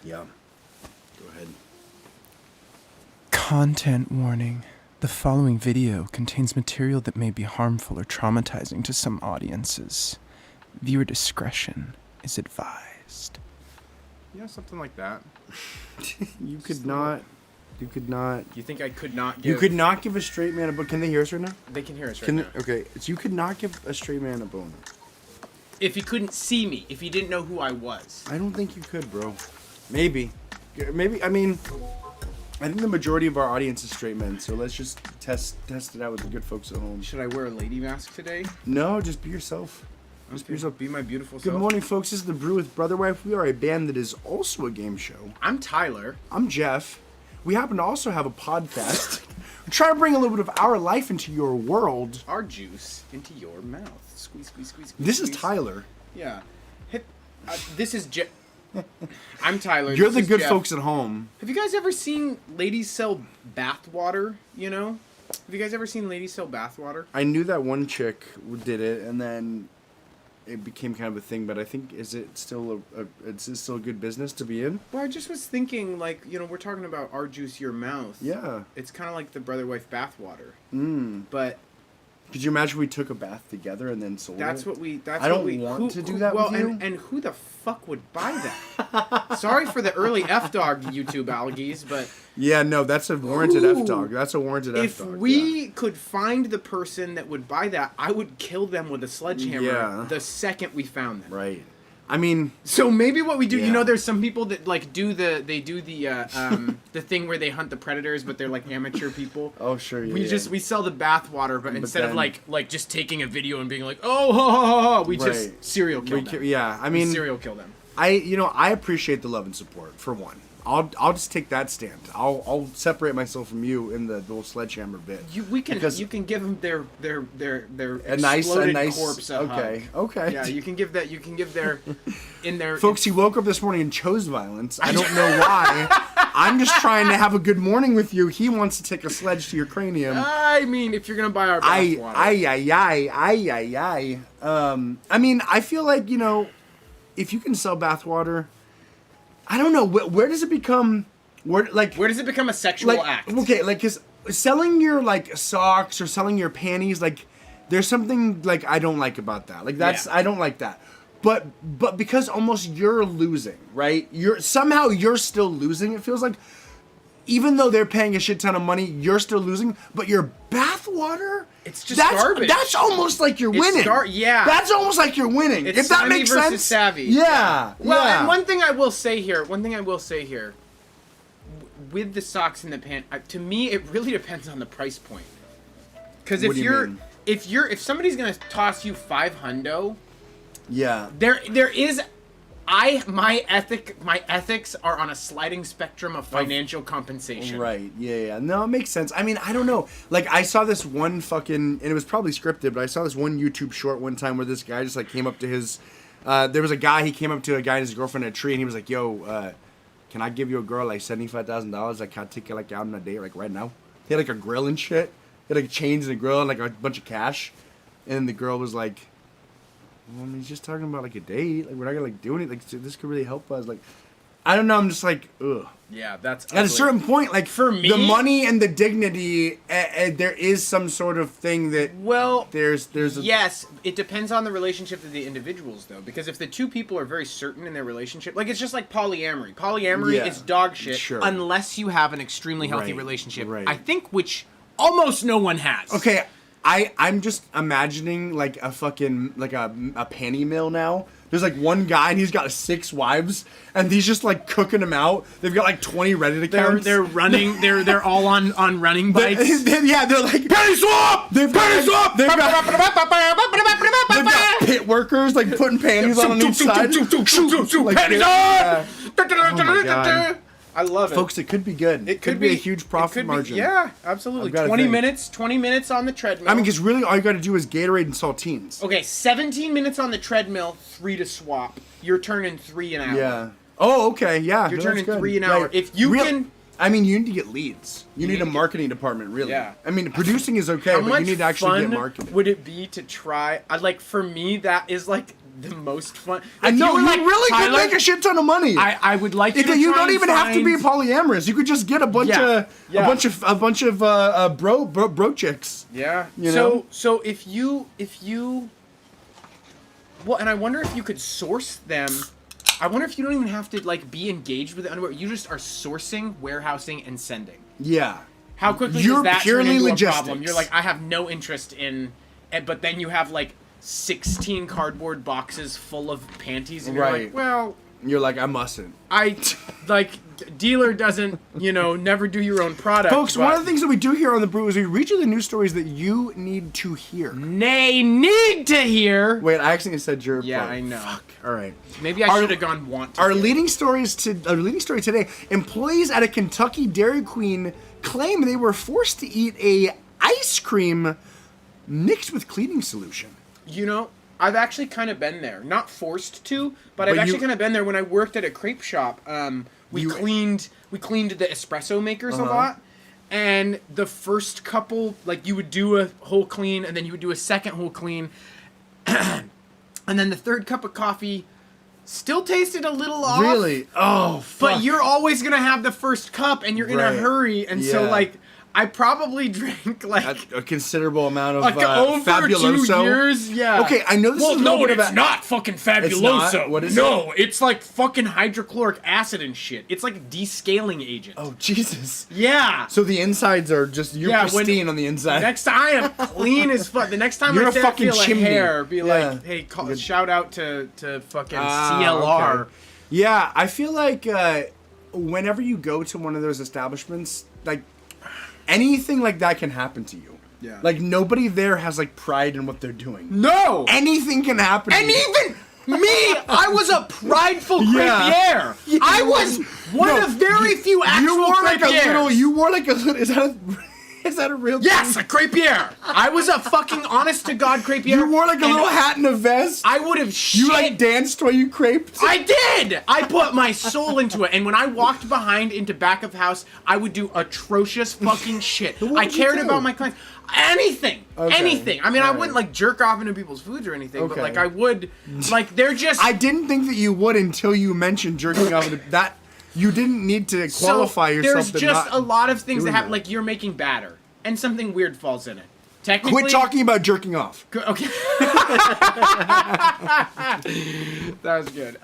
Yeah. Go ahead. Content warning. The following video contains material that may be harmful or traumatizing to some audiences. Viewer discretion is advised. Yeah, something like that. You could not. You think I could not give... You could not give a straight man a boner. Can they hear us right now? They can hear us right now. Okay, so you could not give a straight man a boner. If he couldn't see me, if he didn't know who I was. I don't think you could, bro. Maybe. I mean, I think the majority of our audience is straight men, so let's just test it out with the good folks at home. Should I wear a lady mask today? No, just be yourself. Just be yourself. Be my beautiful Good self. morning, folks. This is the Brew with Brotherwife. We are a band that is also a game show. I'm Tyler. I'm Jeff. We happen to also have a podcast. We're trying to bring a little bit of our life into your world. Our juice into your mouth. Squeeze, squeeze, squeeze, squeeze. This is squeeze. Tyler. Yeah. This is Jeff. I'm Tyler. You're This the is good Jeff. folks at home. Have you guys ever seen ladies sell bath water, you know? Have you guys ever seen ladies sell bath water? I knew that one chick did it, and then it became kind of a thing. But I think is it still a good business to be in? Well, I just was thinking, like, you know, we're talking about our juice, your mouth. Yeah. It's kind of like the Brotherwife bath water. Mm. But Could you imagine we took a bath together and then sold that's it? what we. That's I don't what we, want to do that well, with you. and who the fuck would buy that? Sorry for the early F-Dog YouTube algies, but Yeah, no, that's a warranted F-Dog. That's a warranted if F-Dog. we could find the person that would buy that, I would kill them with a sledgehammer Yeah. the second we found them. Right. I mean, So maybe what we do, Yeah. you know, there's some people that like do the the thing where they hunt the predators, but they're like amateur people. oh sure, yeah. We sell the bath water, but instead of then- like just taking a video and being like, oh, ha, ha, ha, ha, we Right. just serial kill them. Yeah, I We mean, serial kill them. I appreciate the love and support for one. I'll just take that stand. I'll separate myself from you in the whole sledgehammer bit. You can give them their A nice corpse a okay. hug. Okay. Yeah, you can give their in their Folks, he woke up this morning and chose violence. I don't know why. I'm just trying to have a good morning with you. He wants to take a sledge to your cranium. I mean, if you're gonna buy our bath water, I mean, I feel like, you know, if you can sell bathwater, I don't know, where does it become, where does it become a sexual act? Okay, like, cause selling your like socks or selling your panties, like, there's something like I don't like about that. Like that's Yeah. I don't like that. But because almost you're losing, right? You're still losing. It feels like, even though they're paying a shit ton of money, you're still losing. But your bathwater, It's just garbage. That's almost like you're winning. Yeah. That's almost like you're winning. It's if that Sammy makes versus sense. Savvy. Yeah. Well, yeah. and one thing I will say here, with the socks and the pant, to me, it really depends on the price point. Because What do you mean? if somebody's gonna toss you $500, Yeah. there is. My ethics are on a sliding spectrum of financial compensation. Right, yeah. No, it makes sense. I mean, I don't know. Like, I saw this one fucking, and it was probably scripted, but I saw this one YouTube short one time where this guy just, like, came up to his, there was a guy, he came up to a guy and his girlfriend at a tree, and he was like, yo, can I give you a girl, like, $75,000? Like, can I take you, like, out on a date, like, right now? He had, like, a grill and shit. He had, like, chains and a grill and, like, a bunch of cash. And the girl was like, well, I mean, he's just talking about, like, a date. Like, we're not gonna, like, do anything. Like, this could really help us. Like, I don't know. I'm just like, ugh. Yeah, that's At a ugly. certain point, like, For me- the money and the dignity, there is some sort of thing that, Well, there's a... yes, it depends on the relationship of the individuals, though, because if the two people are very certain in their relationship, like, it's just like polyamory. Polyamory Yeah, is dog shit sure. unless you have an extremely healthy Right, relationship. right. I think which almost no one has. Okay, I'm just imagining, like, a fucking, like, a panty mill now. There's, like, one guy, and he's got 6 wives, and he's just, like, cooking them out. They've got, like, 20 ready to count. They're running. They're all on running bikes. Yeah, they're like, penny swap! They've got pit workers, like, putting panties on each side. Like, Panties yeah. on! my God. I love it. Folks, it could be good. It could be a huge profit margin. Yeah, absolutely. I've gotta 20 think. minutes. 20 minutes on the treadmill. I mean, because really all you got to do is Gatorade and saltines. Okay, 17 minutes on the treadmill, 3 to swap. You're turning 3 an hour. Yeah. Oh, okay. Yeah. You're no, turning that's good. 3 an hour. Right. If you can... I mean, you need to get leads. You need a need to get- marketing department, really. Yeah. I mean, producing is okay, How but much you need to actually fun get marketing. would it be to try... like, for me, that is, like, the most fun. I know, you were you really could make a shit ton of money. I would like you to You try don't and even have to be polyamorous. You could just get a bunch of bro chicks. Yeah. You know? So if you well, and I wonder if you could source them. I wonder if you don't even have to like be engaged with the underwear. You just are sourcing, warehousing, and sending. Yeah. How quickly You're does that turn purely into logistics. a problem? You're like, I have no interest in, but then you have like 16 cardboard boxes full of panties, and you're Right. like, well, You're like, I mustn't. I like dealer doesn't, never do your own product. Folks, one of the things that we do here on the Brew is we read you the news stories that you need to hear. They need to hear. Wait, I accidentally said your Yeah, part. I know. Fuck. All right. Maybe I should have gone want to. Our hear. leading story today: employees at a Kentucky Dairy Queen claim they were forced to eat a ice cream mixed with cleaning solution. I've actually kind of been there. Not forced to, but I've actually kind of been there when I worked at a crepe shop. We cleaned the espresso makers a lot. And the first couple, like you would do a whole clean and then you would do a second whole clean. And then the third cup of coffee still tasted a little off. Really? Oh, fuck. But you're always going to have the first cup and you're in a hurry. And so like, I probably drank like a considerable amount of like over Fabuloso. 2 years. Yeah. Okay, I know this is a little bit of not fucking Fabuloso. It's not? What is no, it's like fucking hydrochloric acid and shit. It's like descaling agent. Oh, Jesus. Yeah. So the insides are just, you're pristine on the inside. Next time I am clean as fuck. The next time You're I a fucking feel chimney. a hair, be Yeah. like, hey, shout out to fucking Ah, CLR. okay. Yeah, I feel like whenever you go to one of those establishments, like, anything like that can happen to you. Yeah. Like, nobody there has, like, pride in what they're doing. No! Anything can happen And to you. even me, I was a prideful Yeah. crepier. Yeah, I was one of very few actual You wore like a crepiers. little, is that a real thing? Yes, a crepier. I was a fucking honest to God crepier. You wore like a and little hat and a vest? I would have shit. You like danced while you creped? I did! I put my soul into it. And when I walked behind into back of house, I would do atrocious fucking shit. What I would you cared do? about my clients. Anything. Okay. Anything. I mean, I Alright. wouldn't like jerk off into people's foods or anything, but Okay. like I would, like they're just... I didn't think that you would until you mentioned jerking off. That you didn't need to qualify yourself. There's to just not a lot of things that doing happen, that. like you're making batter, and something weird falls in it. Technically... Quit talking about jerking off. Okay. That was good.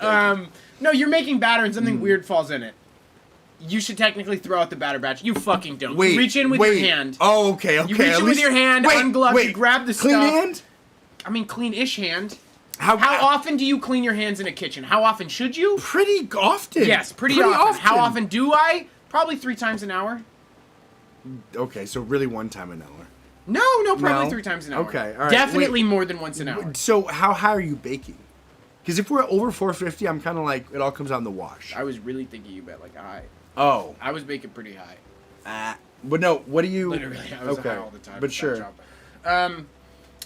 No, you're making batter and something weird falls in it. You should technically throw out the batter batch. You fucking don't. Wait, You reach in with your hand. Oh, okay. You reach in with your hand, ungloved, you grab the clean stuff. hand? I mean, clean-ish hand. How often do you clean your hands in a kitchen? How often should you? Pretty often. Yes, pretty often. How often do I? Probably 3 times an hour. Okay, so really one time an hour. No, probably No? 3 times an hour. Okay, all right. Definitely Wait. more than once an hour. So how high are you baking? Because if we're over 450, I'm kind of like, it all comes out in the wash. I was really thinking you bet like high. Oh. I was baking pretty high. But no, what do you... Literally, I was okay. high all the time. But at that sure. job. No,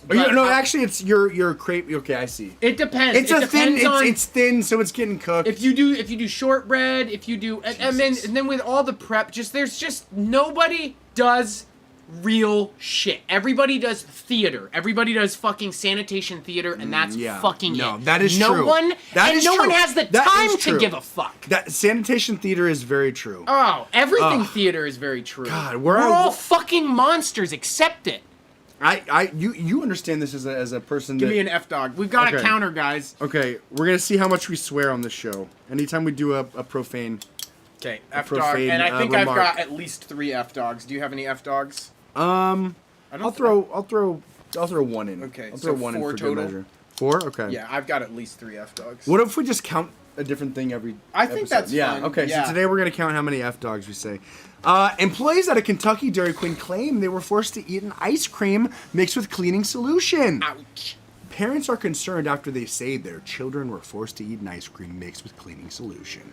But actually, it's your crepe. Okay, I see. It depends. It's It a thin. depends on It's thin, so it's getting cooked. if you do shortbread, if you do, and then with all the prep, there's just nobody does real shit. Everybody does theater. Everybody does fucking sanitation theater, and that's fucking no, it. That is no true. One, that and is no true. one has the That time is to true. give a fuck. That sanitation theater is very true. Oh, everything theater is very true. God, we're we're all fucking monsters. Accept it. You understand this as a person. Give me an F dog. We've got a counter, guys. Okay, we're gonna see how much we swear on this show. Anytime we do a profane. Okay, F dog, profane, and I think I've remark. got at least 3 F dogs. Do you have any F dogs? I'll throw one in. Okay, I'll throw so one in 4 for total? good measure. 4? Okay. Yeah, I've got at least 3 F dogs. What if we just count a different thing every I think episode? that's yeah, fun. okay, Yeah. so today we're going to count how many F dogs we say. Employees at a Kentucky Dairy Queen claim they were forced to eat an ice cream mixed with cleaning solution. Ouch. Parents are concerned after they say their children were forced to eat an ice cream mixed with cleaning solution.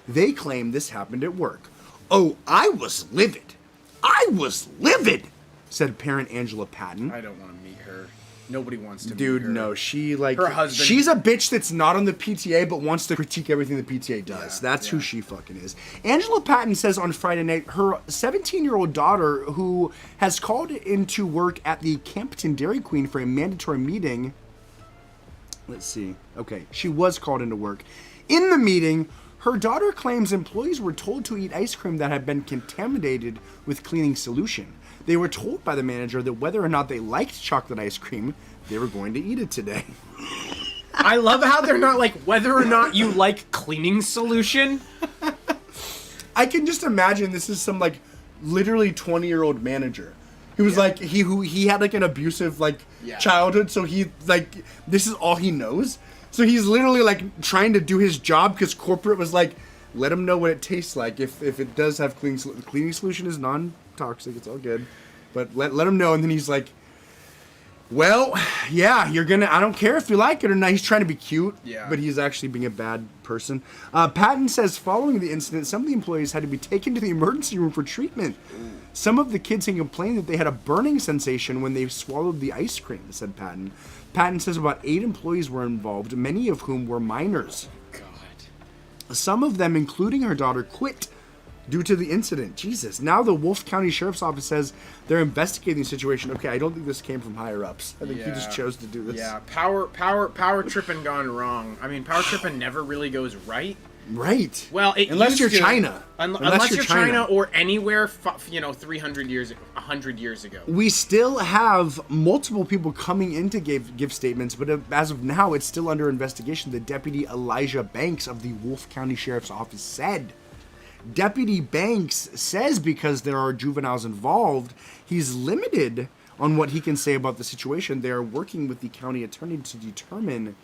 They claim this happened at work. Oh, I was livid. I was livid, said parent Angela Patton. I don't want to meet her. Nobody wants to Dude, meet her. no, she like Her husband- she's a bitch that's not on the PTA but wants to critique everything the PTA does. That's who she fucking is. Angela Patton says on Friday night her 17-year-old daughter, who has called into work at the Campton Dairy Queen for a mandatory meeting, Let's see. Okay, she was called into work. In the meeting, her daughter claims employees were told to eat ice cream that had been contaminated with cleaning solution. They were told by the manager that whether or not they liked chocolate ice cream, they were going to eat it today. I love how they're not like, whether or not you like cleaning solution. I can just imagine this is some like literally 20-year-old manager. He was like he had like an abusive like childhood, so he like this is all he knows. So he's literally like trying to do his job because corporate was like, let him know what it tastes like. If it does have cleaning solution is non-toxic, it's all good. But let him know, and then he's like, well, yeah, you're gonna. I don't care if you like it or not. He's trying to be cute, but he's actually being a bad person. Patton says following the incident, some of the employees had to be taken to the emergency room for treatment. Some of the kids had complained that they had a burning sensation when they swallowed the ice cream, said Patton. Patton says about 8 employees were involved, many of whom were minors. God. Some of them, including her daughter, quit due to the incident. Jesus. Now the Wolf County Sheriff's Office says they're investigating the situation. Okay, I don't think this came from higher ups. I think he just chose to do this. Yeah, power tripping gone wrong. I mean, power tripping never really goes right. Right. Well, unless you're China. Unless you're China or anywhere, 300 years, 100 years ago. We still have multiple people coming in to give statements, but as of now, it's still under investigation. The Deputy Elijah Banks of the Wolf County Sheriff's Office said. Deputy Banks says because there are juveniles involved, he's limited on what he can say about the situation. They are working with the county attorney to determine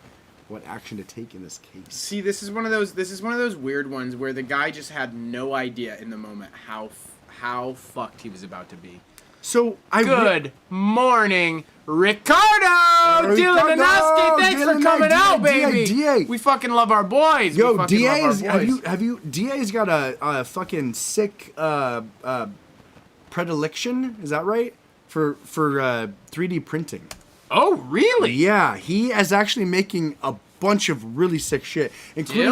what action to take in this case. See, this is one of those weird ones where the guy just had no idea in the moment how fucked he was about to be. So Good morning, Ricardo! Dylan Anoski, thanks for coming out, baby. DA. We fucking love our boys. Yo, DA's DA's got a fucking sick predilection. Is that right? For 3D printing. Oh, really? Yeah, he is actually making a bunch of really sick shit, including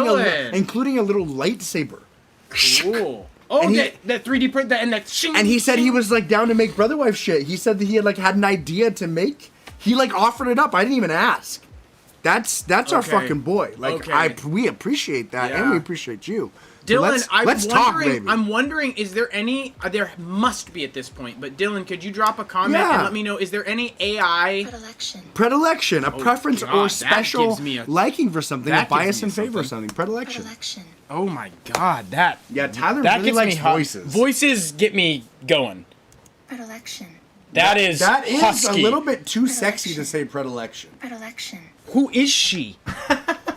a little lightsaber. Cool. Oh, that 3D print that shing. And he said he was like down to make Brotherwife shit. He said that he had an idea to make. He like offered it up. I didn't even ask. That's our fucking boy. Like we appreciate that, and we appreciate you. Dylan, let's talk, baby. I'm wondering, is there any? There must be at this point. But Dylan, could you drop a comment and let me know? Is there any AI predilection, a preference or special liking for something, a bias in favor of something? Predilection. Oh my God, that Tyler that really gets likes me hot. voices. Voices get me going. Predilection. That is husky. A little bit too sexy to say predilection. Predilection. Who is she?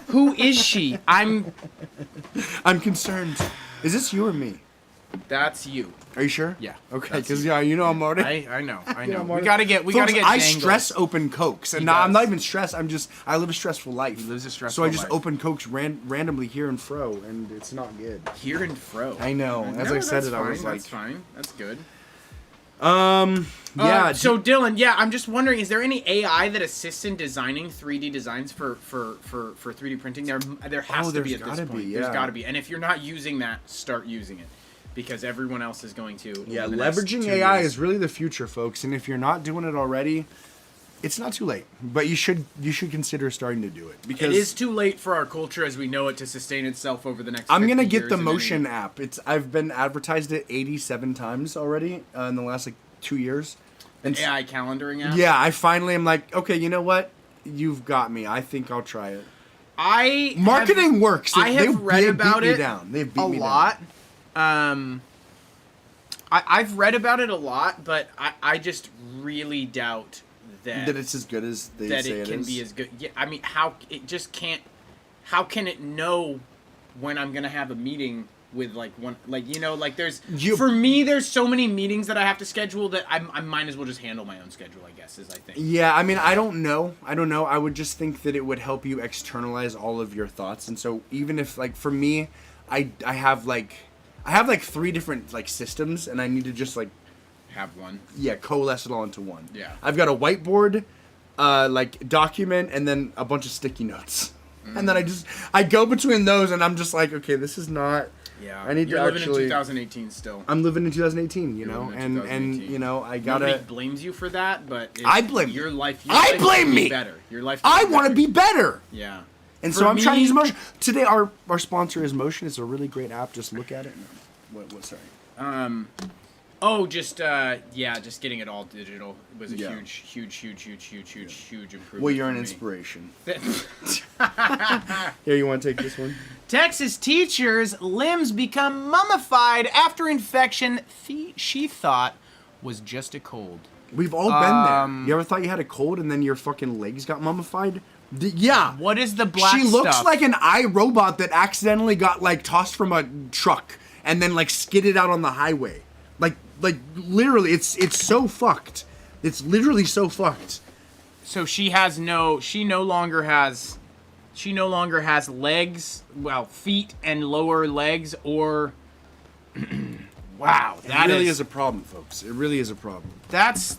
Who is she? I'm concerned. Is this you or me? That's you. Are you sure? Yeah. Okay, because you know I'm already. I know. We gotta get. I stress open cokes, and I'm not even stressed. I live a stressful life. He lives a stressful So I just life. open cokes randomly here and fro, and it's not good. Here and fro. I know. As I said it, I was like, that's fine. That's good. Yeah. So Dylan, I'm just wondering, is there any AI that assists in designing 3D designs for 3D printing? There has to be at this point. There's got to be. And if you're not using that, start using it, because everyone else is going to. Yeah, leveraging AI is really the future, folks. And if you're not doing it already, it's not too late. But you should consider starting to do it, because it is too late for our culture as we know it to sustain itself over the next. I'm gonna get the Motion app. I've been advertised it 87 times already in the last 2 years. And AI calendaring app. Yeah, I finally am like, okay, you know what? You've got me. I think I'll try it. Marketing works. I have read about it They've beat me a lot. I've read about it a lot, but I just really doubt that it's as good as they say it is. That it can be as good. Yeah, I mean, how can it know when I'm gonna have a meeting with for me, there's so many meetings that I have to schedule that I might as well just handle my own schedule, I guess, I think. Yeah, I mean, I don't know. I would just think that it would help you externalize all of your thoughts. And so even if, for me, I have 3 different, systems, and I need to just, have one. Yeah, coalesce it all into one. Yeah. I've got a whiteboard, document, and then a bunch of sticky notes. And then I go between those, and I'm just like, okay, this is not Yeah, I need you're to living actually. in 2018 still. I'm living in 2018, you You're know, living in and 2018. you know, I gotta. Nobody blames you for that, but I blame your life. I blame could be me. Better. Your life. I want to be better. Yeah. And For so I'm trying to me- use Motion. Today, our sponsor is Motion. It's a really great app. Just look at it. What sorry. Oh, just getting it all digital was a Yeah. huge improvement. Well, you're for an me. inspiration. Here, you want to take this one? Texas teacher's limbs become mummified after infection she thought was just a cold. We've all been there. You ever thought you had a cold and then your fucking legs got mummified? Yeah. What is the black She looks stuff? like an iRobot that accidentally got like tossed from a truck and then like skidded out on the highway. Like literally, it's so fucked. It's literally so fucked. So she no longer has legs, feet and lower legs, or wow, That really is a problem, folks. It really is a problem. that's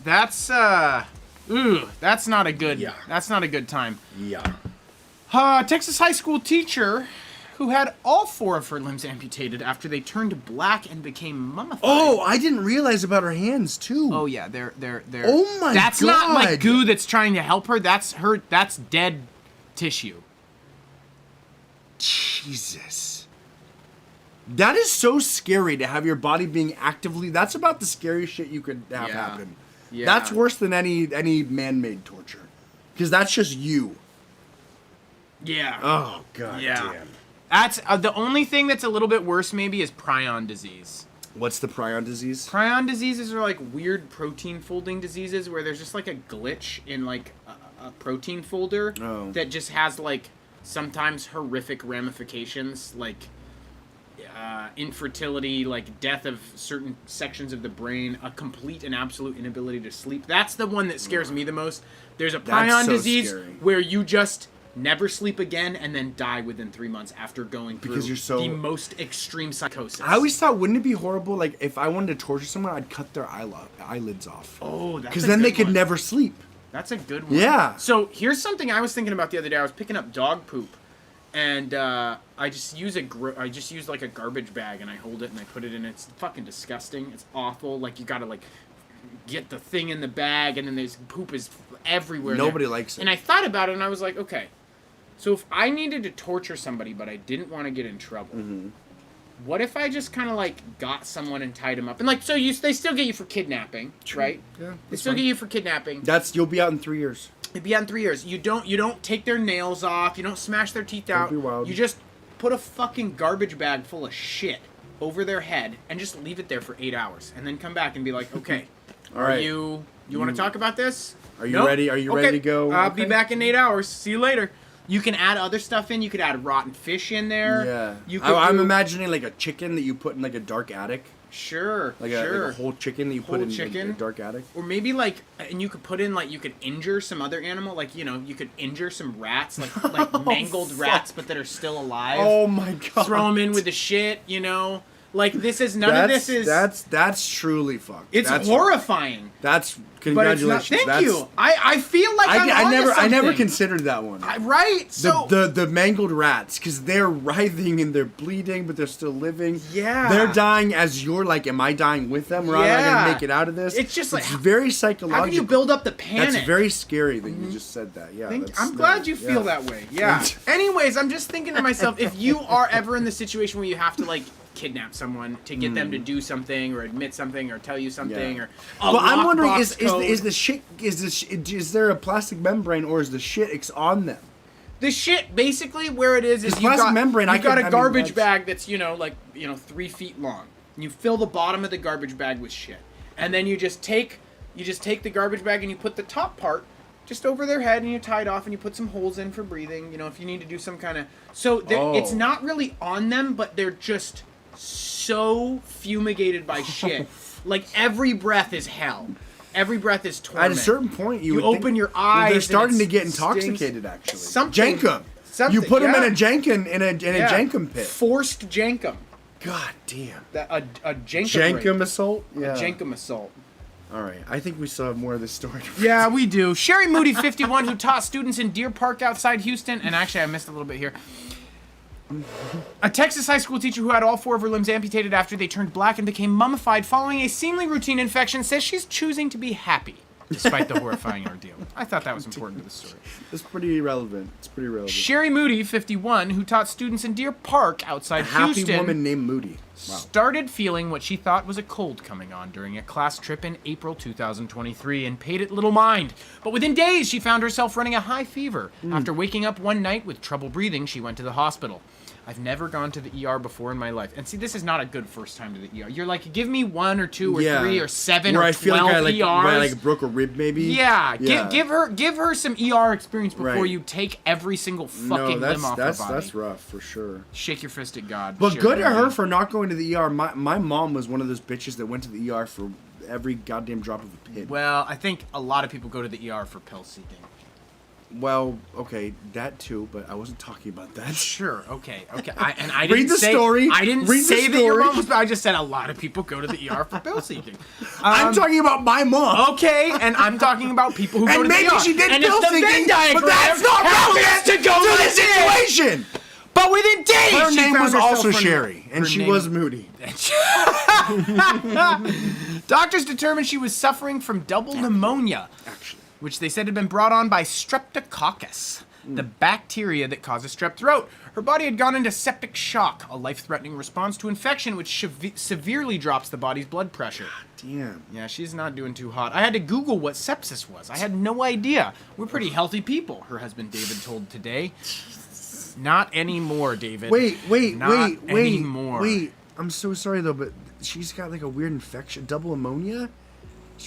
not a good Yeah. that's not a good time. Yeah. Texas high school teacher who had all 4 of her limbs amputated after they turned black and became mummified. Oh, I didn't realize about her hands too. Oh yeah, they're. Oh my That's not like God. goo that's trying to help her. That's her. That's dead tissue. Jesus. That is so scary to have your body being actively. That's about the scariest shit you could have Yeah. happen. Yeah. That's worse than any man-made torture, because that's just you. Yeah. Oh god Yeah. damn. That's the only thing that's a little bit worse. Maybe is prion disease. What's the prion disease? Prion diseases are like weird protein folding diseases where there's just like a glitch in like a protein folder that just has like sometimes horrific ramifications, like infertility, like death of certain sections of the brain, a complete and absolute inability to sleep. That's the one that scares me the most. There's a That's prion so disease scary. where you just never sleep again and then die within 3 months after going through Because you're so- the most extreme psychosis. I always thought, wouldn't it be horrible? Like if I wanted to torture someone, I'd cut their eyelids off. Oh, that's because a then they good could one. never sleep. That's a good one. Yeah. So here's something I was thinking about the other day. I was picking up dog poop, and I just use like a garbage bag and I hold it and I put it in. It's fucking disgusting. It's awful. Like you gotta like get the thing in the bag and then there's poop is everywhere. Nobody there. likes it. And I thought about it and I was like, okay, so if I needed to torture somebody but I didn't want to get in trouble. Mm-hmm. What if I just kind of like got someone and tied them up? And like, so they still get you for kidnapping, right? Yeah, They that's still fine. get you for kidnapping. You'll be out in 3 years. It'd be on 3 years. You don't take their nails off. You don't smash their teeth out. be wild. You just put a fucking garbage bag full of shit over their head and just leave it there for 8 hours, and then come back and be like, okay, All right. you want to talk about this? Are you Nope? ready? Are you ready to go? I'll be Okay. back in 8 hours. See you later. You can add other stuff in. You could add rotten fish in there. Yeah. You could I'm do- imagining like a chicken that you put in like a dark attic. Sure. Like sure. a whole chicken that you Whole put in chicken? a dark attic. Or maybe like, and you could put in like, you could injure some other animal, like you could injure some rats, like mangled rats, but that are still alive. Oh my god. Throw them in with the shit, Like this is none of this is. That's truly fucked. It's That's horrifying. That's But it's congratulations. not. Thank That's, you. I feel like I'm I onto never something. considered that one. Right. So The mangled rats, because they're writhing and they're bleeding, but they're still living. Yeah. They're dying as you're like, am I dying with them? Or am I Yeah. gonna make it out of this? It's just like, very psychological. how can you build up the panic? That's very scary that you just said that. Yeah. I'm glad you feel that way. Yeah. Anyways, I'm just thinking to myself, if you are ever in the situation where you have to like kidnap someone to get them to do something or admit something or tell you something Yeah. or But I'm wondering, lockbox code. is there a plastic membrane or is the shit on them? The shit basically where it is Because you've plastic got, membrane, you've got I a mean, garbage that's- bag that's 3 feet long. And you fill the bottom of the garbage bag with shit, and then you just take the garbage bag and you put the top part just over their head and you tie it off and you put some holes in for breathing. If you need to do some kind of it's not really on them, but they're just so fumigated by shit. Like every breath is hell. Every breath is torment. At a certain point, you would open think your eyes. they're and starting it to get stings. intoxicated. Actually, Something- jankum. something, You put them in yeah. a jankum in a jankum pit. Forced jankum. God damn. A jankum. Jankum rape. assault. Yeah. Jankum assault. All right. I think we still have more of this story. Yeah, we do. Sherry Moody, 51, who taught students in Deer Park outside Houston, and actually I missed a little bit here. A Texas high school teacher who had all 4 of her limbs amputated after they turned black and became mummified following a seemingly routine infection says she's choosing to be happy despite the horrifying ordeal. I thought that was important to the story. It's pretty relevant. It's pretty relevant. Sherry Moody, 51, who taught students in Deer Park outside Houston, Happy woman named Moody. Wow. started feeling what she thought was a cold coming on during a class trip in April 2023 and paid it little mind. But within days, she found herself running a high fever. After waking up one night with trouble breathing, she went to the hospital. I've never gone to the ER before in my life. And see, this is not a good first time to the ER. You're like, give me 1 or 2 or 3 or 7 where or I feel 12 like ERs. I like broke a rib, maybe. Yeah, give her some ER experience before you take every single fucking limb off her body. That's rough for sure. Shake your fist at God. But good to her for not going to the ER. My mom was one of those bitches that went to the ER for every goddamn drop of a pin. Well, I think a lot of people go to the ER for pill seeking. Well, okay, that too, but I wasn't talking about that. Sure, okay. I Read didn't the say, story. I didn't Read the say that your story. mom was. I just said a lot of people go to the ER for pill seeking. I'm talking about my mom. Okay, and I'm talking about people who go to the ER. And maybe she did and pill if the seeking, Venn diagram but that's not relevant happens to go to like the this. situation. But within days, Her she name found was herself also running- Sherry, and her she name- was Moody. Doctors determined she was suffering from double pneumonia, Actually. which they said had been brought on by streptococcus, the bacteria that causes strep throat. Her body had gone into septic shock, a life-threatening response to infection which severely drops the body's blood pressure. Damn. Yeah, she's not doing too hot. I had to Google what sepsis was. I had no idea. We're pretty healthy people, her husband David told Today. Not anymore, David. Wait. Not anymore. Wait. I'm so sorry though, but she's got like a weird infection, double ammonia.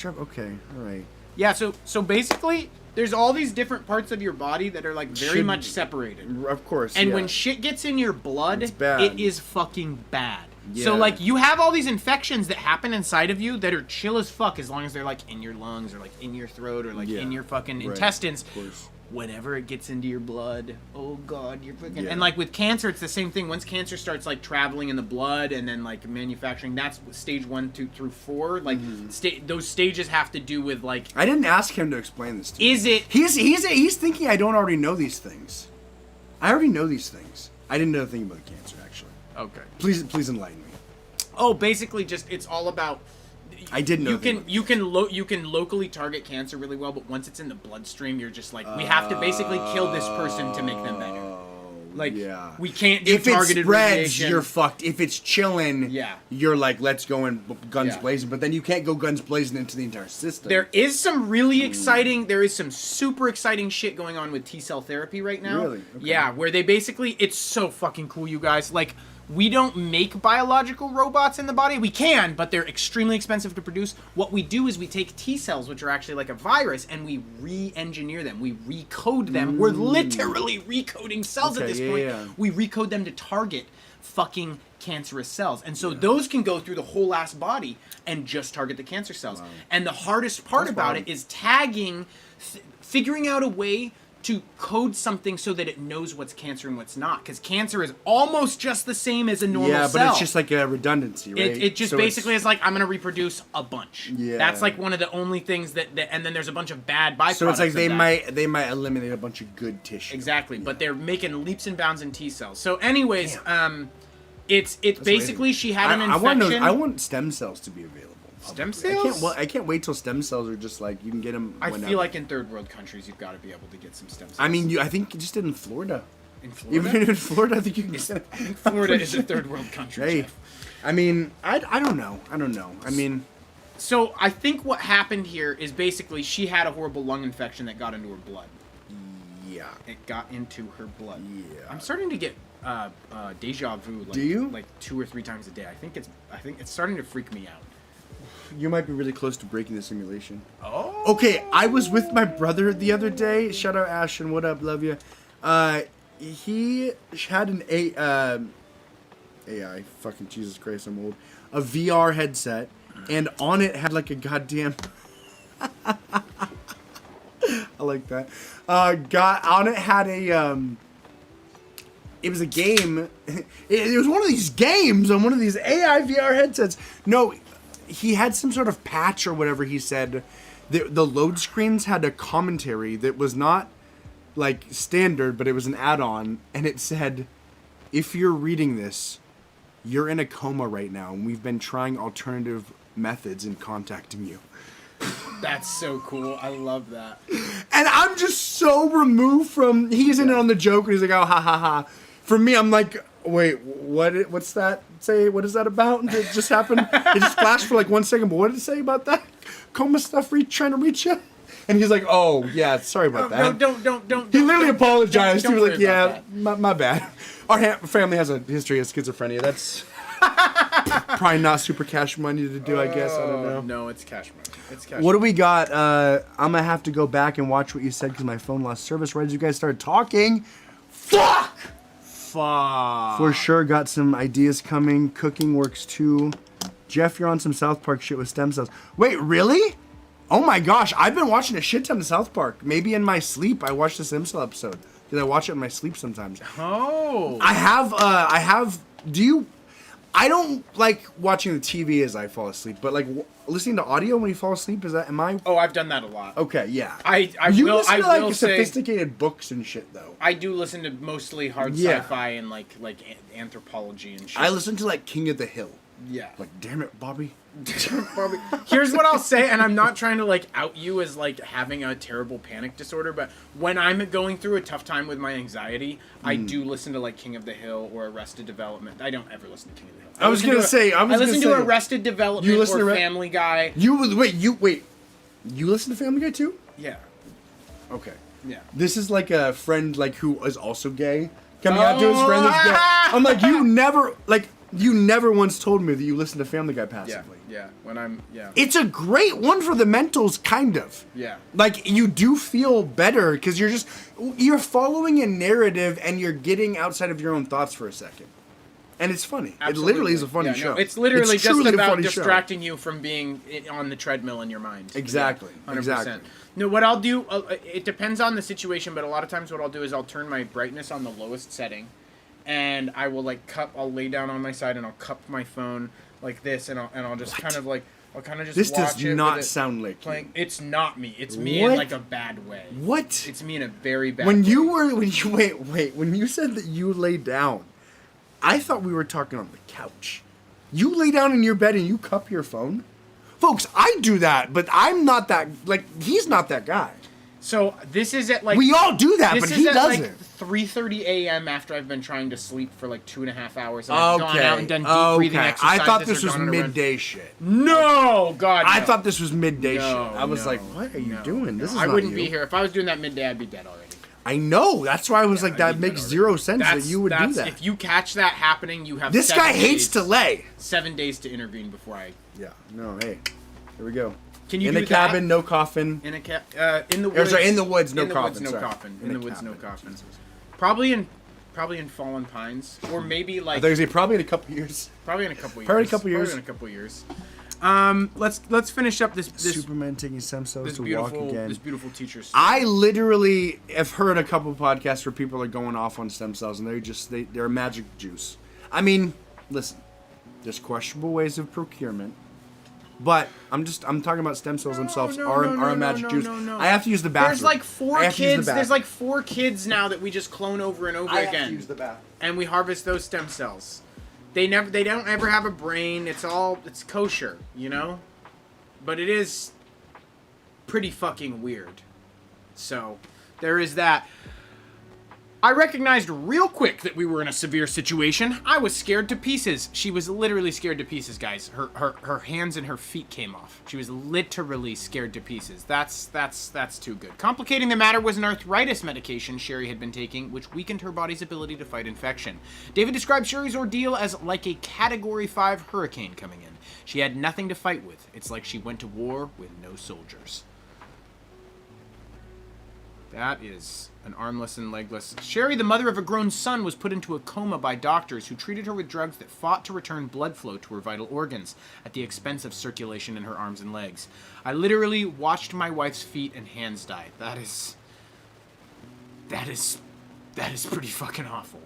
Okay, all right. Yeah, so basically, there's all these different parts of your body that are like very much separated. Of course. And yeah. when shit gets in your blood, It's bad. it is fucking bad. Yeah. So like you have all these infections that happen inside of you that are chill as fuck as long as they're like in your lungs or like in your throat or like in your fucking Right. intestines. Of course. Whenever it gets into your blood, oh god, you're fucking. Yeah. And like with cancer, it's the same thing. Once cancer starts like traveling in the blood and then like manufacturing, that's stage 1, 2 through 4. Like those stages have to do with like. I didn't ask him to explain this to me. Is it? He's thinking I don't already know these things. I already know these things. I didn't know the thing about the cancer actually. Okay. Please enlighten me. Oh, basically, just it's all about. I didn't know. You can locally target cancer really well, but once it's in the bloodstream, you're just like we have to basically kill this person to make them better. Like we can't do if it targeted spreads, radiation. you're fucked. If it's chilling, Yeah. you're like let's go and guns Yeah. blazing. But then you can't go guns blazing into the entire system. There is some really exciting. There is some super exciting shit going on with T-cell therapy right now. Really? Okay. Yeah, where they basically it's so fucking cool, you guys. Like we don't make biological robots in the body. We can, but they're extremely expensive to produce. What we do is we take T cells, which are actually like a virus, and we re-engineer them. We recode them. We're literally recoding cells at Okay, this yeah, point. yeah. We recode them to target fucking cancerous cells. And so those can go through the whole ass body and just target the cancer cells. And the hardest part That's about wild. it is tagging, figuring out a way to code something so that it knows what's cancer and what's not. Because cancer is almost just the same as a normal yeah, cell. but it's just like a redundancy, right? It just So basically it's- is like, I'm going to reproduce a bunch. Yeah. That's like one of the only things that and then there's a bunch of bad byproducts So it's like of they that. might eliminate a bunch of good tissue. Exactly, but they're making leaps and bounds in T cells. So anyways, it's basically amazing. she had an I want infection. I want stem cells to be available. Stem publicly. cells? I can't wait till stem cells are just like you can get them. I whenever. feel like in third world countries you've got to be able to get some stem cells. I mean, I think you just did in Florida. in Florida. Even in Florida, I think you can get it. I think Florida is a third world country. Hey, Jeff. I mean, I don't know. I mean, So I think what happened here is basically she had a horrible lung infection that got into her blood. yeah. It got into her blood. Yeah. I'm starting to get deja vu. Like, Do you? Like 2 or 3 times a day. I think it's starting to freak me out. You might be really close to breaking the simulation. Oh. Okay, I was with my brother the other day. Shout out Ashton, what up, love you. He had an AI, fucking Jesus Christ, I'm old. A VR headset, and on it had like a goddamn. I like that. On it had a It was a game. It was one of these games on one of these AI VR headsets. No, he had some sort of patch or whatever he said. The load screens had a commentary that was not like standard, but it was an add-on, and it said, if you're reading this, you're in a coma right now, and we've been trying alternative methods in contacting you. That's so cool. I love that. And I'm just so removed from... He's in it on the joke, and he's like, oh, ha, ha, ha. For me, I'm like, wait, what's that say? What is that about? Did it just happen? It just flashed for like 1 second, but what did it say about that? Coma stuff trying to reach you? And he's like, oh, yeah, sorry about that. No, don't. He literally apologized. He was like, worry yeah, about my bad. Our family has a history of schizophrenia. That's probably not super cash money to do, I guess. I don't know. No, it's cash money. It's cash What do we got? I'm going to have to go back and watch what you said because my phone lost service right as you guys started talking. Fuck! For sure, got some ideas coming. Cooking works too. Jeff, you're on some South Park shit with stem cells. Wait, really? Oh my gosh, I've been watching a shit ton of South Park. Maybe in my sleep, I watched the stem cell episode. Because I watch it in my sleep sometimes. Oh. I have, I don't like watching the TV as I fall asleep, but like listening to audio when you fall asleep, am I? Oh, I've done that a lot. Okay, yeah. You listen to will sophisticated books and shit though. I do listen to mostly hard sci-fi and like anthropology and shit. I listen to like King of the Hill. Yeah. Like, damn it, Bobby. Here's what I'll say, and I'm not trying to like out you as like having a terrible panic disorder, but when I'm going through a tough time with my anxiety, I do listen to like King of the Hill or Arrested Development. I don't ever listen to King of the Hill. I listen to Arrested Development or Family Guy. You listen to Family Guy too? Yeah. Okay. Yeah. This is like a friend like who is also gay coming out to his friend that's gay. I'm like, you never once told me that you listen to Family Guy passively. Yeah. It's a great one for the mentals, kind of. Yeah. Like, you do feel better because you're following a narrative and you're getting outside of your own thoughts for a second. And it's funny. Absolutely. It literally is a funny show. No, it's literally just about distracting show. you from being on the treadmill in your mind. Exactly. Yeah, 100%. Exactly. No, what I'll do, it depends on the situation, but a lot of times what I'll do is I'll turn my brightness on the lowest setting. And I will I'll lay down on my side and I'll cup my phone like this, and I'll just kind of just this watch does it not sound like playing. you. It's not me. It's me in like a bad way. What? It's me in a very bad when way. When you said that you lay down, I thought we were talking on the couch. You lay down in your bed and you cup your phone? Folks, I do that, but I'm not that, he's not that guy. So this is at we all do that, but he doesn't. Like 3:30 a.m. after I've been trying to sleep for like 2.5 hours, and I've gone out and done deep breathing exercises. I thought this was midday shit. No, God, no. I thought this was midday shit. I was like, what are you doing? This is I not wouldn't you. be here if I was doing that midday. I'd be dead already. I know. That's why I was like, that makes zero sense that you would do that. If you catch that happening, you have. This guy hates to lay. 7 days to intervene before I. Yeah. No. Hey. Here we go. Can you in do a cabin, no coffin. In the woods. In the woods, no In coffin. the woods, no coffin. Probably in Fallen Pines, or maybe like. I thought you were probably in a couple years. Probably in a couple years. Let's finish up this Superman taking stem cells to walk again. This beautiful teacher story. I literally have heard a couple podcasts where people are going off on stem cells, and they're magic juice. I mean, listen, there's questionable ways of procurement. But I'm talking about stem cells themselves are a magic juice. I have to use the bathroom. There's like 4 kids. There's like 4 kids now that we just clone over and over again. I have to use the bathroom. And we harvest those stem cells. They don't ever have a brain. It's kosher, you know? But it is pretty fucking weird. So, there is that. I recognized real quick that we were in a severe situation. I was scared to pieces. She was literally scared to pieces, guys. Her hands and her feet came off. She was literally scared to pieces. That's too good. Complicating the matter was an arthritis medication Sherry had been taking, which weakened her body's ability to fight infection. David described Sherry's ordeal as like a Category 5 hurricane coming in. She had nothing to fight with. It's like she went to war with no soldiers. That is an armless and legless. Sherry, the mother of a grown son, was put into a coma by doctors who treated her with drugs that fought to return blood flow to her vital organs at the expense of circulation in her arms and legs. I literally watched my wife's feet and hands die. That is pretty fucking awful.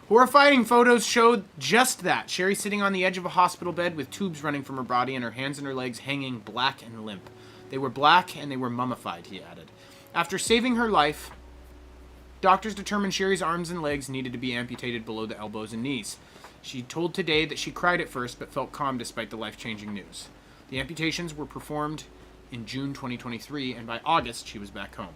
Horrifying photos showed just that. Sherry sitting on the edge of a hospital bed with tubes running from her body and her hands and her legs hanging black and limp. They were black and they were mummified, he added. After saving her life, Doctors determined Sherry's arms and legs needed to be amputated below the elbows and knees. She told Today that she cried at first, but felt calm despite the life-changing news. The amputations were performed in June 2023, and by August, she was back home.